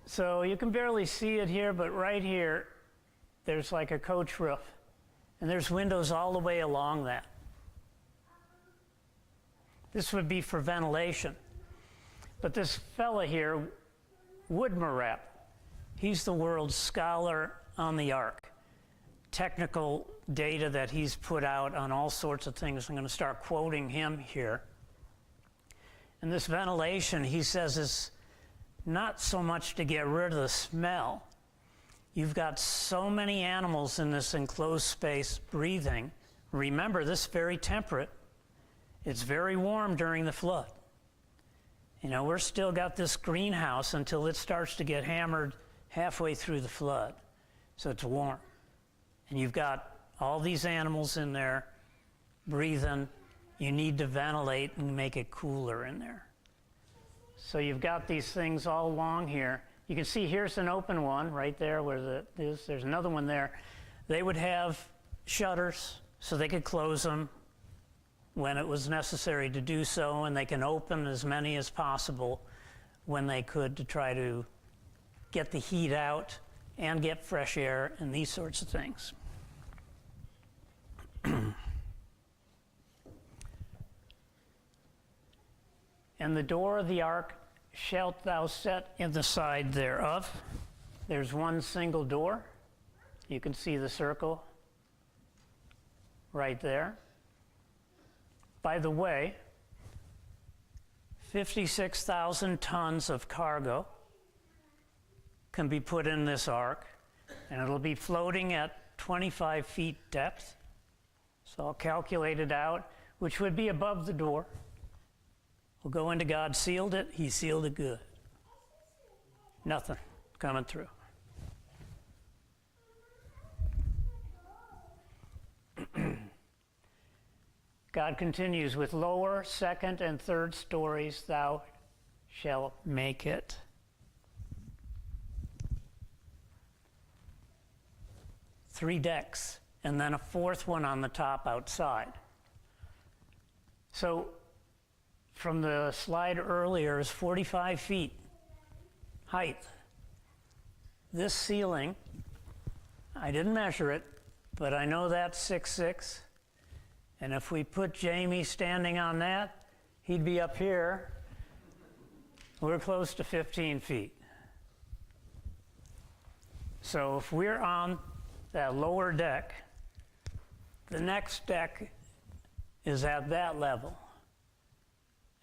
So you can barely see it here, but right here, there's like a coach roof. And there's windows all the way along that. This would be for ventilation. But this fella here, Woodmarap, he's the world's scholar on the ark. Technical data that he's put out on all sorts of things. I'm going to start quoting him here. And this ventilation, he says, is not so much to get rid of the smell. You've got so many animals in this enclosed space breathing. Remember, this is very temperate. It's very warm during the flood. You know, we're still got this greenhouse until it starts to get hammered halfway through the flood. So it's warm. And you've got all these animals in there breathing. You need to ventilate and make it cooler in there. So you've got these things all along here. You can see here's an open one right there where there's another one there. They would have shutters so they could close them when it was necessary to do so, and they can open as many as possible when they could to try to get the heat out and get fresh air and these sorts of things. And the door of the ark shalt thou set in the side thereof. There's one single door. You can see the circle right there. By the way, 56,000 tons of cargo can be put in this ark, and it'll be floating at 25 feet depth. So I'll calculate it out, which would be above the door. We'll go into God sealed it. He sealed it good. Nothing coming through. God continues, with lower, second, and third stories thou shalt make it. Three decks, and then a fourth one on the top outside. So from the slide earlier is 45 feet height. This ceiling, I didn't measure it, but I know that's 6'6". And if we put Jamie standing on that, he'd be up here. We're close to 15 feet. So if we're on that lower deck, the next deck is at that level.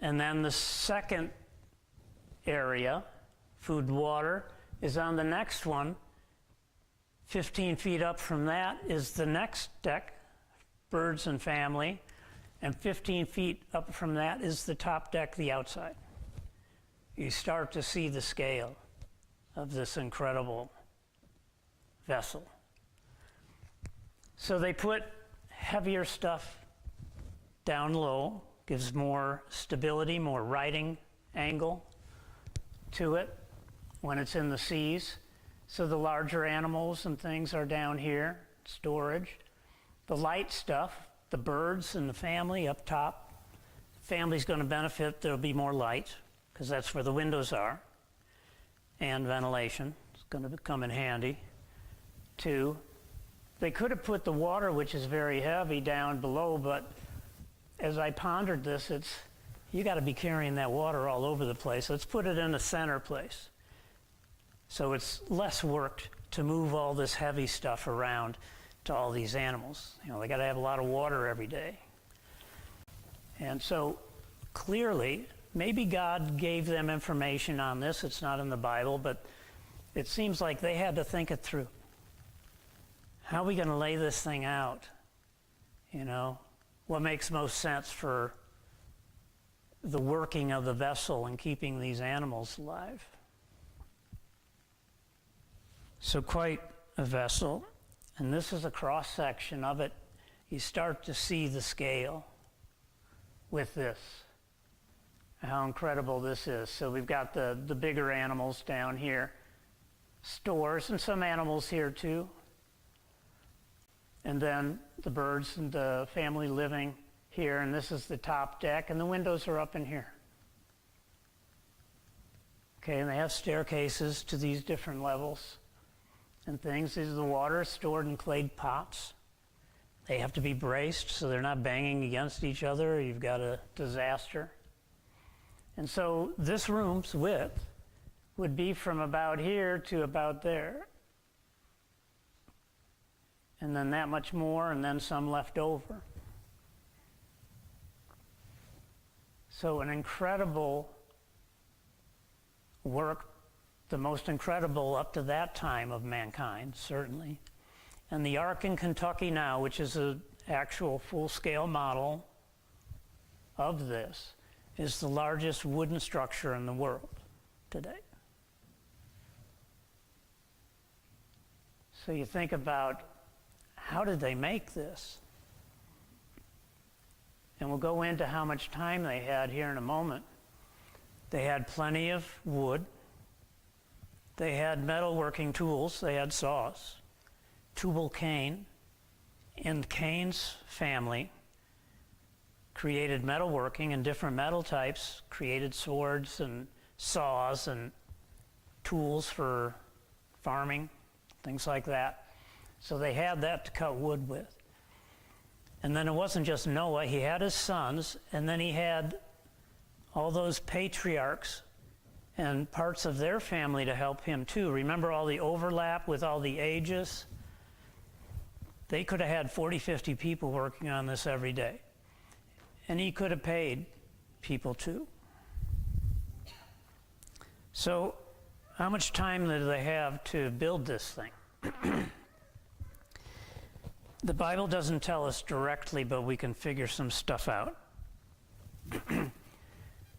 And then the second area, food and water, is on the next one. 15 feet up from that is the next deck, birds and family, and 15 feet up from that is the top deck, the outside. You start to see the scale of this incredible vessel. So they put heavier stuff down low, gives more stability, more riding angle to it when it's in the seas. So the larger animals and things are down here, storage. The light stuff, the birds and the family up top. Family's going to benefit, there'll be more light, because that's where the windows are. And ventilation is going to come in handy, too. They could have put the water, which is very heavy, down below, but as I pondered this, you got to be carrying that water all over the place. Let's put it in a center place. So it's less work to move all this heavy stuff around to all these animals. You know, they got to have a lot of water every day. And so clearly, maybe God gave them information on this. It's not in the Bible, but it seems like they had to think it through. How are we going to lay this thing out? You know, what makes most sense for the working of the vessel and keeping these animals alive? So quite a vessel. And this is a cross-section of it. You start to see the scale with this, how incredible this is. So we've got the bigger animals down here, stores, and some animals here too. And then the birds and the family living here, and this is the top deck, and the windows are up in here. Okay, and they have staircases to these different levels and things. These are the water stored in clay pots. They have to be braced so they're not banging against each other, or you've got a disaster. And so this room's width would be from about here to about there. And then that much more, and then some left over. So an incredible work, the most incredible up to that time of mankind, certainly. And the Ark in Kentucky now, which is an actual full-scale model of this, is the largest wooden structure in the world today. So you think about, how did they make this? And we'll go into how much time they had here in a moment. They had plenty of wood. They had metalworking tools. They had saws, Tubal Cain, and Cain's family created metalworking and different metal types, created swords and saws and tools for farming, things like that. So they had that to cut wood with. And then it wasn't just Noah, he had his sons, and then he had all those patriarchs and parts of their family to help him too. Remember all the overlap with all the ages? They could have had 40, 50 people working on this every day. And he could have paid people too. So how much time did they have to build this thing? The Bible doesn't tell us directly, but we can figure some stuff out.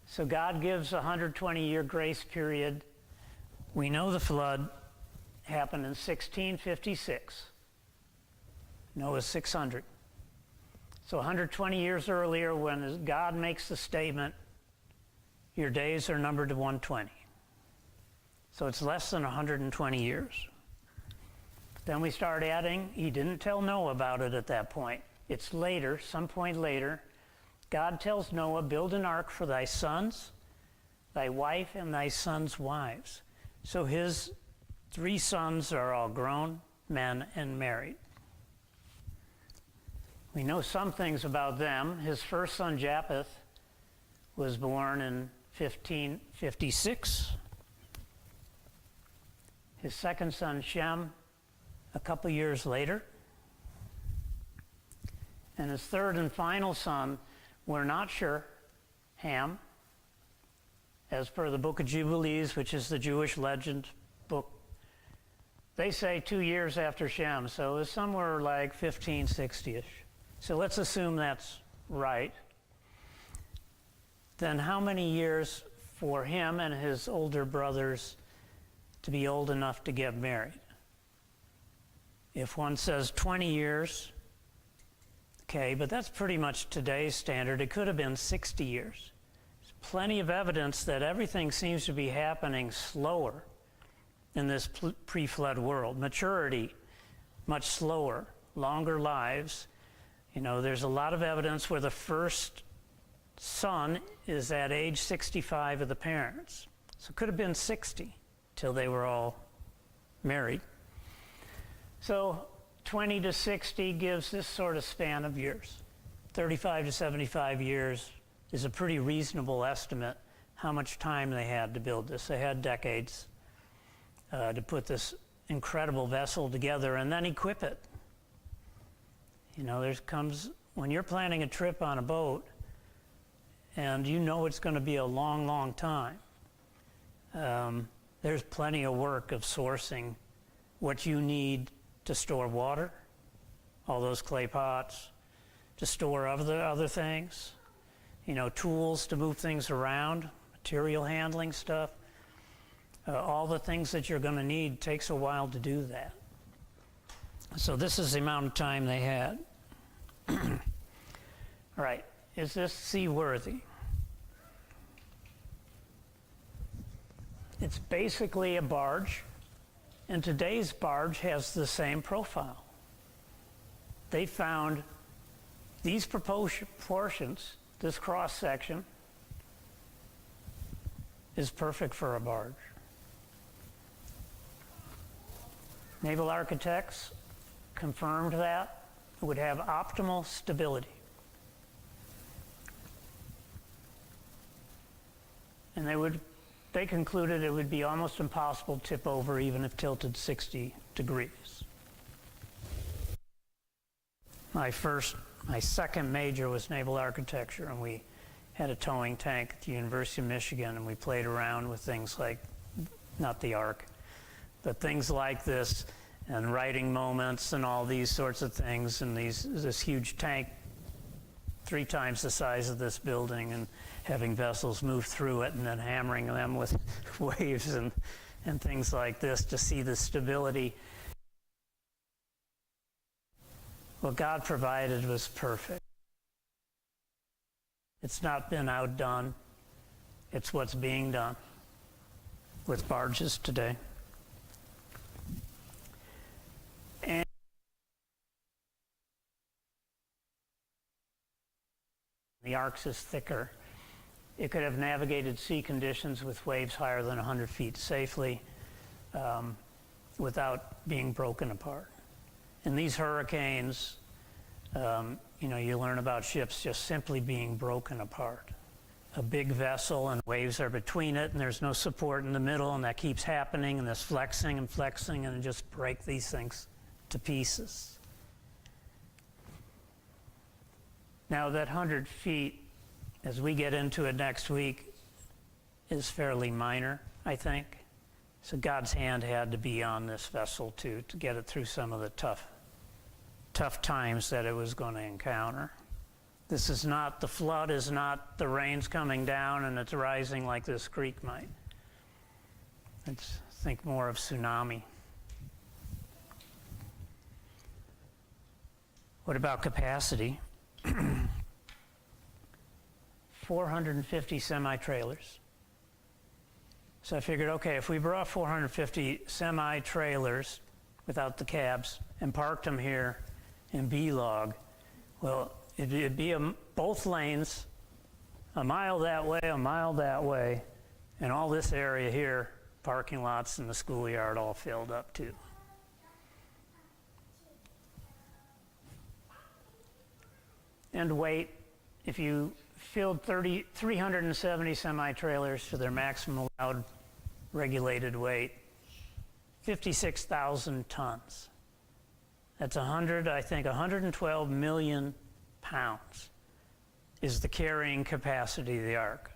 So God gives a 120-year grace period. We know the flood happened in 1656. Noah's 600. So 120 years earlier, when God makes the statement, your days are numbered to 120. So it's less than 120 years. Then we start adding, he didn't tell Noah about it at that point. It's later, some point later, God tells Noah, build an ark for thy sons, thy wife, and thy sons' wives. So his 3 sons are all grown men and married. We know some things about them. His first son, Japheth, was born in 1556. His second son, Shem, a couple years later. And his third and final son, we're not sure, Ham, as per the Book of Jubilees, which is the Jewish legend book. They say 2 years after Shem, so it's somewhere like 1560-ish. So let's assume that's right. Then how many years for him and his older brothers to be old enough to get married? If one says 20 years, okay, but that's pretty much today's standard. It could have been 60 years. There's plenty of evidence that everything seems to be happening slower in this pre-flood world. Maturity, much slower, longer lives. You know, there's a lot of evidence where the first son is at age 65 of the parents. So it could have been 60 till they were all married. So 20 to 60 gives this sort of span of years. 35 to 75 years is a pretty reasonable estimate how much time they had to build this. They had decades to put this incredible vessel together and then equip it. You know, when you're planning a trip on a boat and you know it's going to be a long, long time, there's plenty of work of sourcing what you need to store water, all those clay pots, to store other things, you know, tools to move things around, material handling stuff. All the things that you're going to need takes a while to do that. So this is the amount of time they had. All right, is this seaworthy? It's basically a barge, and today's barge has the same profile. They found these proportions, this cross section, is perfect for a barge. Naval architects confirmed that it would have optimal stability. And they concluded it would be almost impossible to tip over even if tilted 60 degrees. My second major was naval architecture, and we had a towing tank at the University of Michigan, and we played around with things like, not the Ark, but things like this, and writing moments and all these sorts of things, and this huge tank 3 times the size of this building, and having vessels move through it and then hammering them with waves and things like this to see the stability. What God provided was perfect. It's not been outdone. It's what's being done with barges today. And the Arks is thicker. It could have navigated sea conditions with waves higher than 100 feet safely without being broken apart. In these hurricanes, you learn about ships just simply being broken apart. a big vessel and waves are between it and there's no support in the middle, and that keeps happening, and this flexing and flexing, and just break these things to pieces. Now that 100 feet, as we get into it next week, is fairly minor, I think. So God's hand had to be on this vessel to get it through some of the tough times that it was going to encounter. This is not, the flood is not the rains coming down and it's rising like this creek might. Let's think more of tsunami. What about capacity? 450 semi-trailers. So I figured, okay, if we brought 450 semi-trailers without the cabs and parked them here in B-Log, well, it'd be both lanes, a mile that way, and all this area here, parking lots and the schoolyard all filled up too. And weight, if you filled 370 semi-trailers to their maximum allowed regulated weight, 56,000 tons. That's 112 million pounds is the carrying capacity of the ark.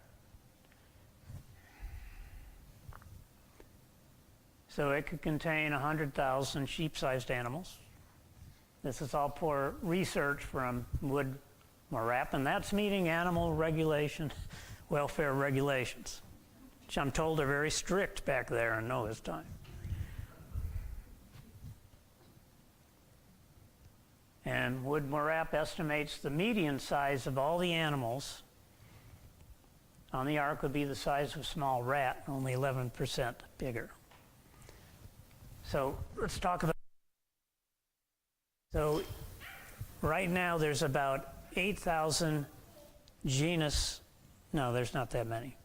So it could contain 100,000 sheep-sized animals. This is all poor research from Wood Marap, and that's meeting animal regulation, welfare regulations, which I'm told are very strict back there in Noah's time. And Wood Marap estimates the median size of all the animals on the ark would be the size of a small rat, only 11% bigger. So let's talk about. So right now there's about 8,000 genus. No, there's not that many.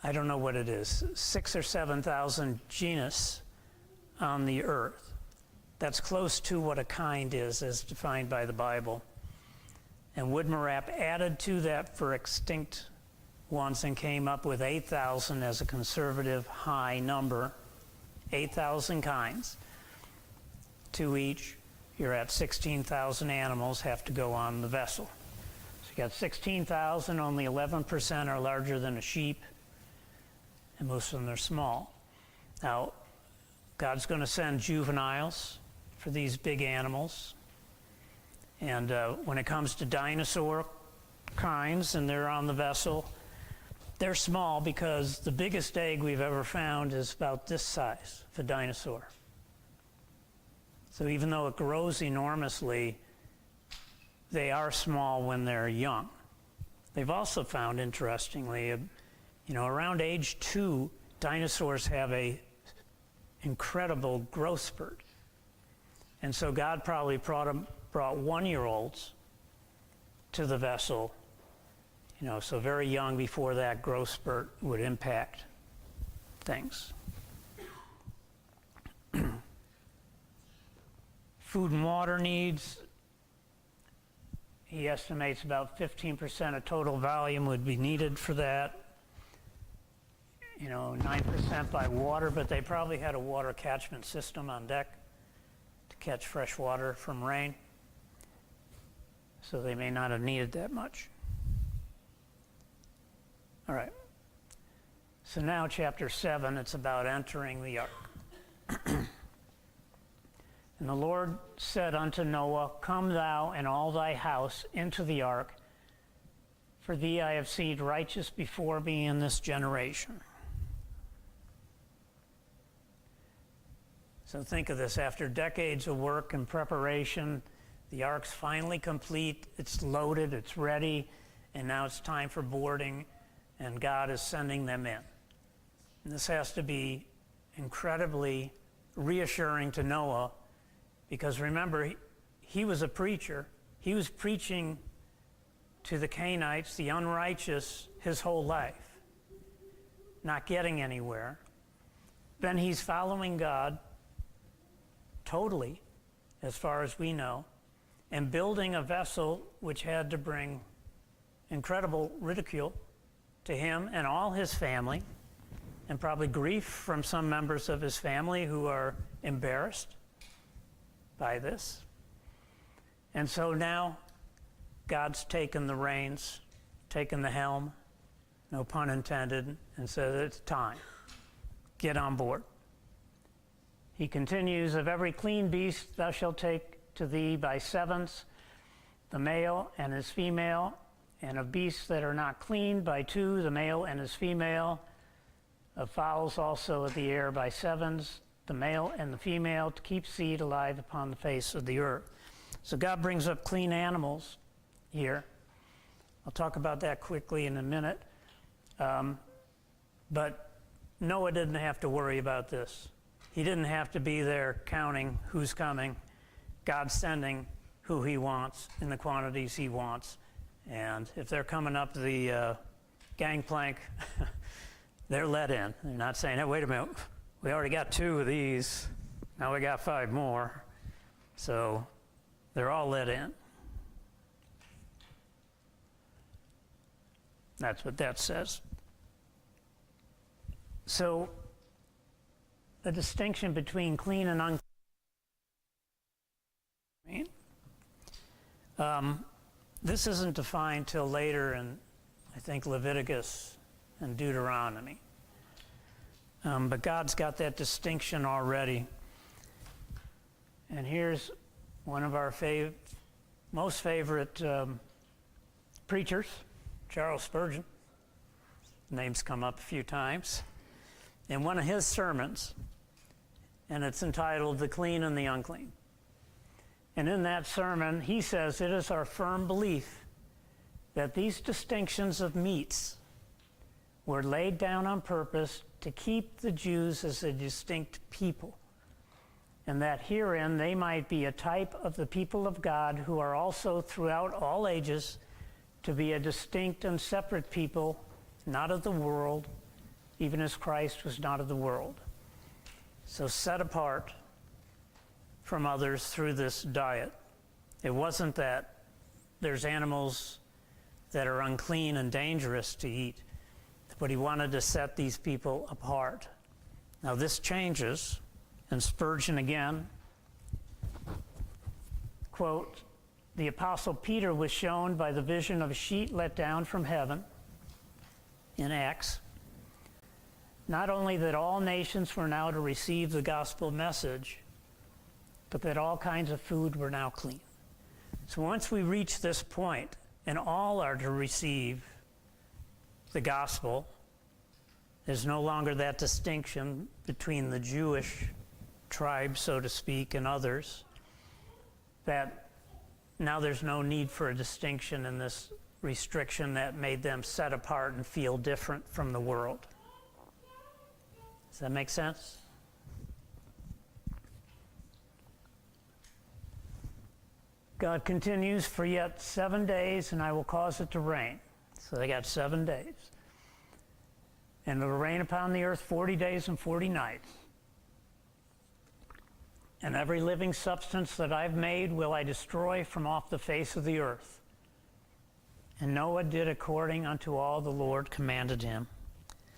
I don't know what it is. 6,000 or 7,000 genus on the earth. That's close to what a kind is as defined by the Bible. And Wood Marap added to that for extinct ones and came up with 8,000 as a conservative high number. 8,000 kinds. To each, you're at 16,000 animals have to go on the vessel. So you got 16,000, only 11% are larger than a sheep, and most of them are small. Now, God's going to send juveniles for these big animals. And when it comes to dinosaur kinds, and they're on the vessel, they're small because the biggest egg we've ever found is about this size of a dinosaur. So even though it grows enormously, they are small when they're young. They've also found, interestingly, around age 2, dinosaurs have a incredible growth spurt. And so God probably brought 1-year-olds to the vessel, so very young before that growth spurt would impact things. Food and water needs, he estimates about 15% of total volume would be needed for that. 9% by water, but they probably had a water catchment system on deck to catch fresh water from rain. So they may not have needed that much. All right. So now chapter 7, it's about entering the ark. And the Lord said unto Noah, Come thou and all thy house into the ark, for thee I have seen righteous before me in this generation. So think of this, after decades of work and preparation, the ark's finally complete, it's loaded, it's ready, and now it's time for boarding, and God is sending them in. And this has to be incredibly reassuring to Noah, because remember, he was a preacher. He was preaching to the Canaanites, the unrighteous, his whole life, not getting anywhere. Then he's following God totally, as far as we know, and building a vessel which had to bring incredible ridicule to him and all his family, and probably grief from some members of his family who are embarrassed by this. And so now God's taken the reins, taken the helm, no pun intended, and says it's time. Get on board. He continues, of every clean beast thou shalt take to thee by sevens, the male and his female, and of beasts that are not clean by two, the male and his female, of fowls also of the air by sevens, the male and the female, to keep seed alive upon the face of the earth. So God brings up clean animals here. I'll talk about that quickly in a minute. But Noah didn't have to worry about this. He didn't have to be there counting who's coming. God's sending who he wants in the quantities he wants. And if they're coming up the gangplank, they're let in. They're not saying, hey, wait a minute, we already got 2 of these. Now we got 5 more. So they're all let in. That's what that says. So the distinction between clean and unclean. This isn't defined till later in, I think, Leviticus and Deuteronomy. But God's got that distinction already. And here's one of our most favorite preachers, Charles Spurgeon. Name's come up a few times. In one of his sermons, and it's entitled The Clean and the Unclean. And in that sermon, he says, it is our firm belief that these distinctions of meats were laid down on purpose to keep the Jews as a distinct people, and that herein they might be a type of the people of God who are also throughout all ages to be a distinct and separate people, not of the world, even as Christ was not of the world. So set apart from others through this diet. It wasn't that there's animals that are unclean and dangerous to eat, but he wanted to set these people apart. Now this changes, and Spurgeon again, quote, the Apostle Peter was shown by the vision of a sheet let down from heaven in Acts, not only that all nations were now to receive the gospel message, but that all kinds of food were now clean. So once we reach this point, and all are to receive the gospel, there's no longer that distinction between the Jewish tribe, so to speak, and others, that now there's no need for a distinction in this restriction that made them set apart and feel different from the world. Does that make sense? God continues, for yet 7 days, and I will cause it to rain. So they got 7 days. And it will rain upon the earth 40 days and 40 nights. And every living substance that I've made will I destroy from off the face of the earth. And Noah did according unto all the Lord commanded him.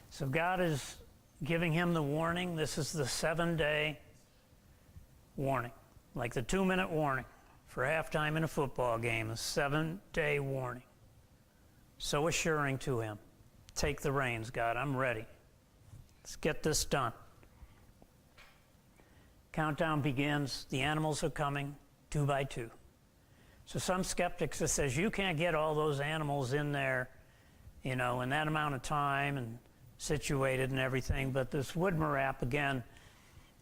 So God is giving him the warning. This is the 7-day warning, like the 2-minute warning for halftime in a football game, a 7-day warning. So assuring to him, take the reins, God, I'm ready. Let's get this done. Countdown begins. The animals are coming 2 by 2. So some skeptics that says you can't get all those animals in there, in that amount of time and situated and everything. But this Woodmer app, again,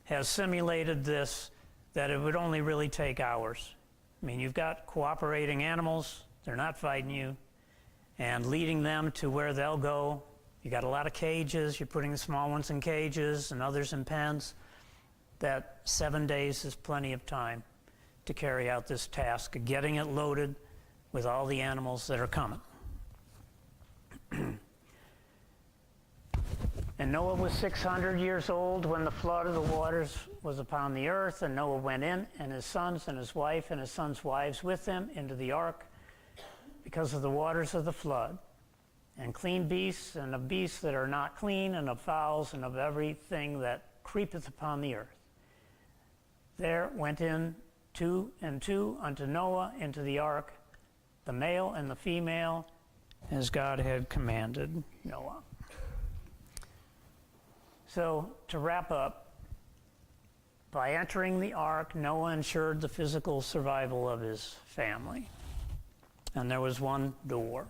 has simulated this, that it would only really take hours. I mean, you've got cooperating animals. They're not fighting you. And leading them to where they'll go. You got a lot of cages. You're putting the small ones in cages and others in pens. That 7 days is plenty of time to carry out this task of getting it loaded with all the animals that are coming. And Noah was 600 years old when the flood of the waters was upon the earth, and Noah went in, and his sons and his wife and his sons' wives with him into the ark, because of the waters of the flood, and clean beasts, and of beasts that are not clean, and of fowls, and of everything that creepeth upon the earth. There went in two and two unto Noah into the ark, the male and the female, as God had commanded Noah. So, to wrap up, by entering the ark, Noah ensured the physical survival of his family. And there was one door.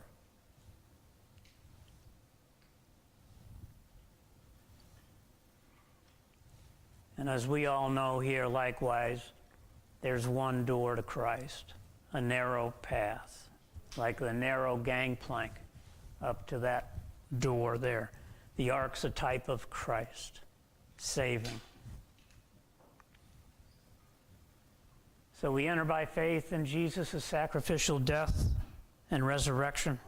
And as we all know here, likewise, there's one door to Christ, a narrow path, like the narrow gangplank up to that door there. The ark's a type of Christ, saving. So we enter by faith in Jesus' sacrificial death and resurrection.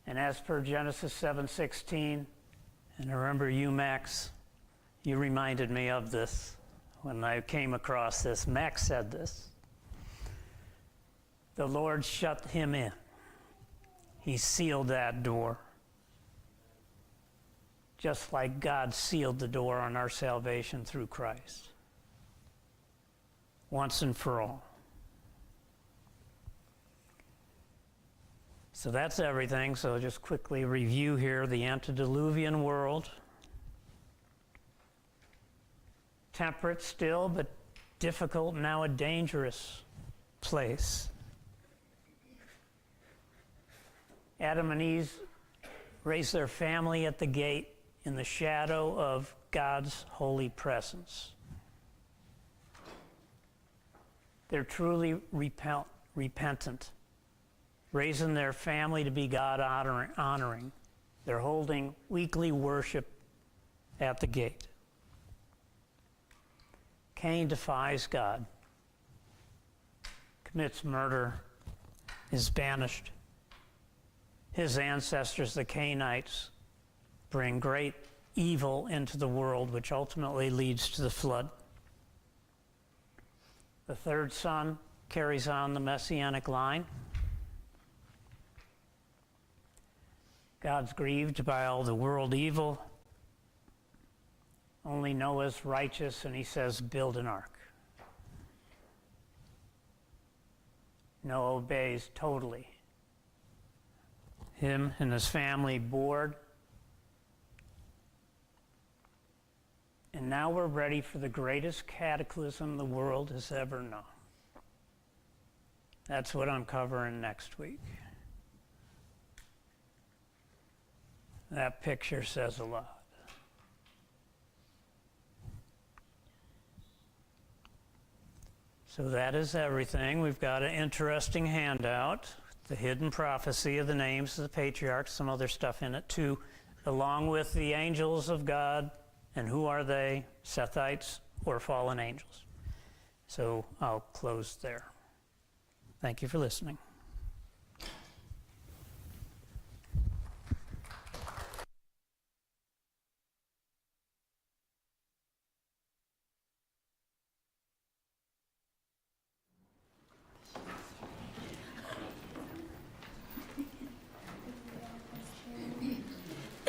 And as per Genesis 7:16, and I remember you, Max, you reminded me of this when I came across this. Max said this. The Lord shut him in. He sealed that door. Just like God sealed the door on our salvation through Christ. Once and for all. So that's everything. So just quickly review here the antediluvian world. Temperate still, but difficult, now a dangerous place. Adam and Eve raised their family at the gate in the shadow of God's holy presence. They're truly repentant, raising their family to be God honoring. They're holding weekly worship at the gate. Cain defies God, commits murder, is banished. His ancestors, the Cainites, bring great evil into the world, which ultimately leads to the flood. The third son carries on the messianic line. God's grieved by all the world evil. Only Noah's righteous, and he says, build an ark. Noah obeys totally. Him and his family board. And now we're ready for the greatest cataclysm the world has ever known. That's what I'm covering next week. That picture says a lot. So that is everything. We've got an interesting handout, the hidden prophecy of the names of the patriarchs, some other stuff in it too, along with the angels of God. And who are they? Sethites or fallen angels? So I'll close there. Thank you for listening.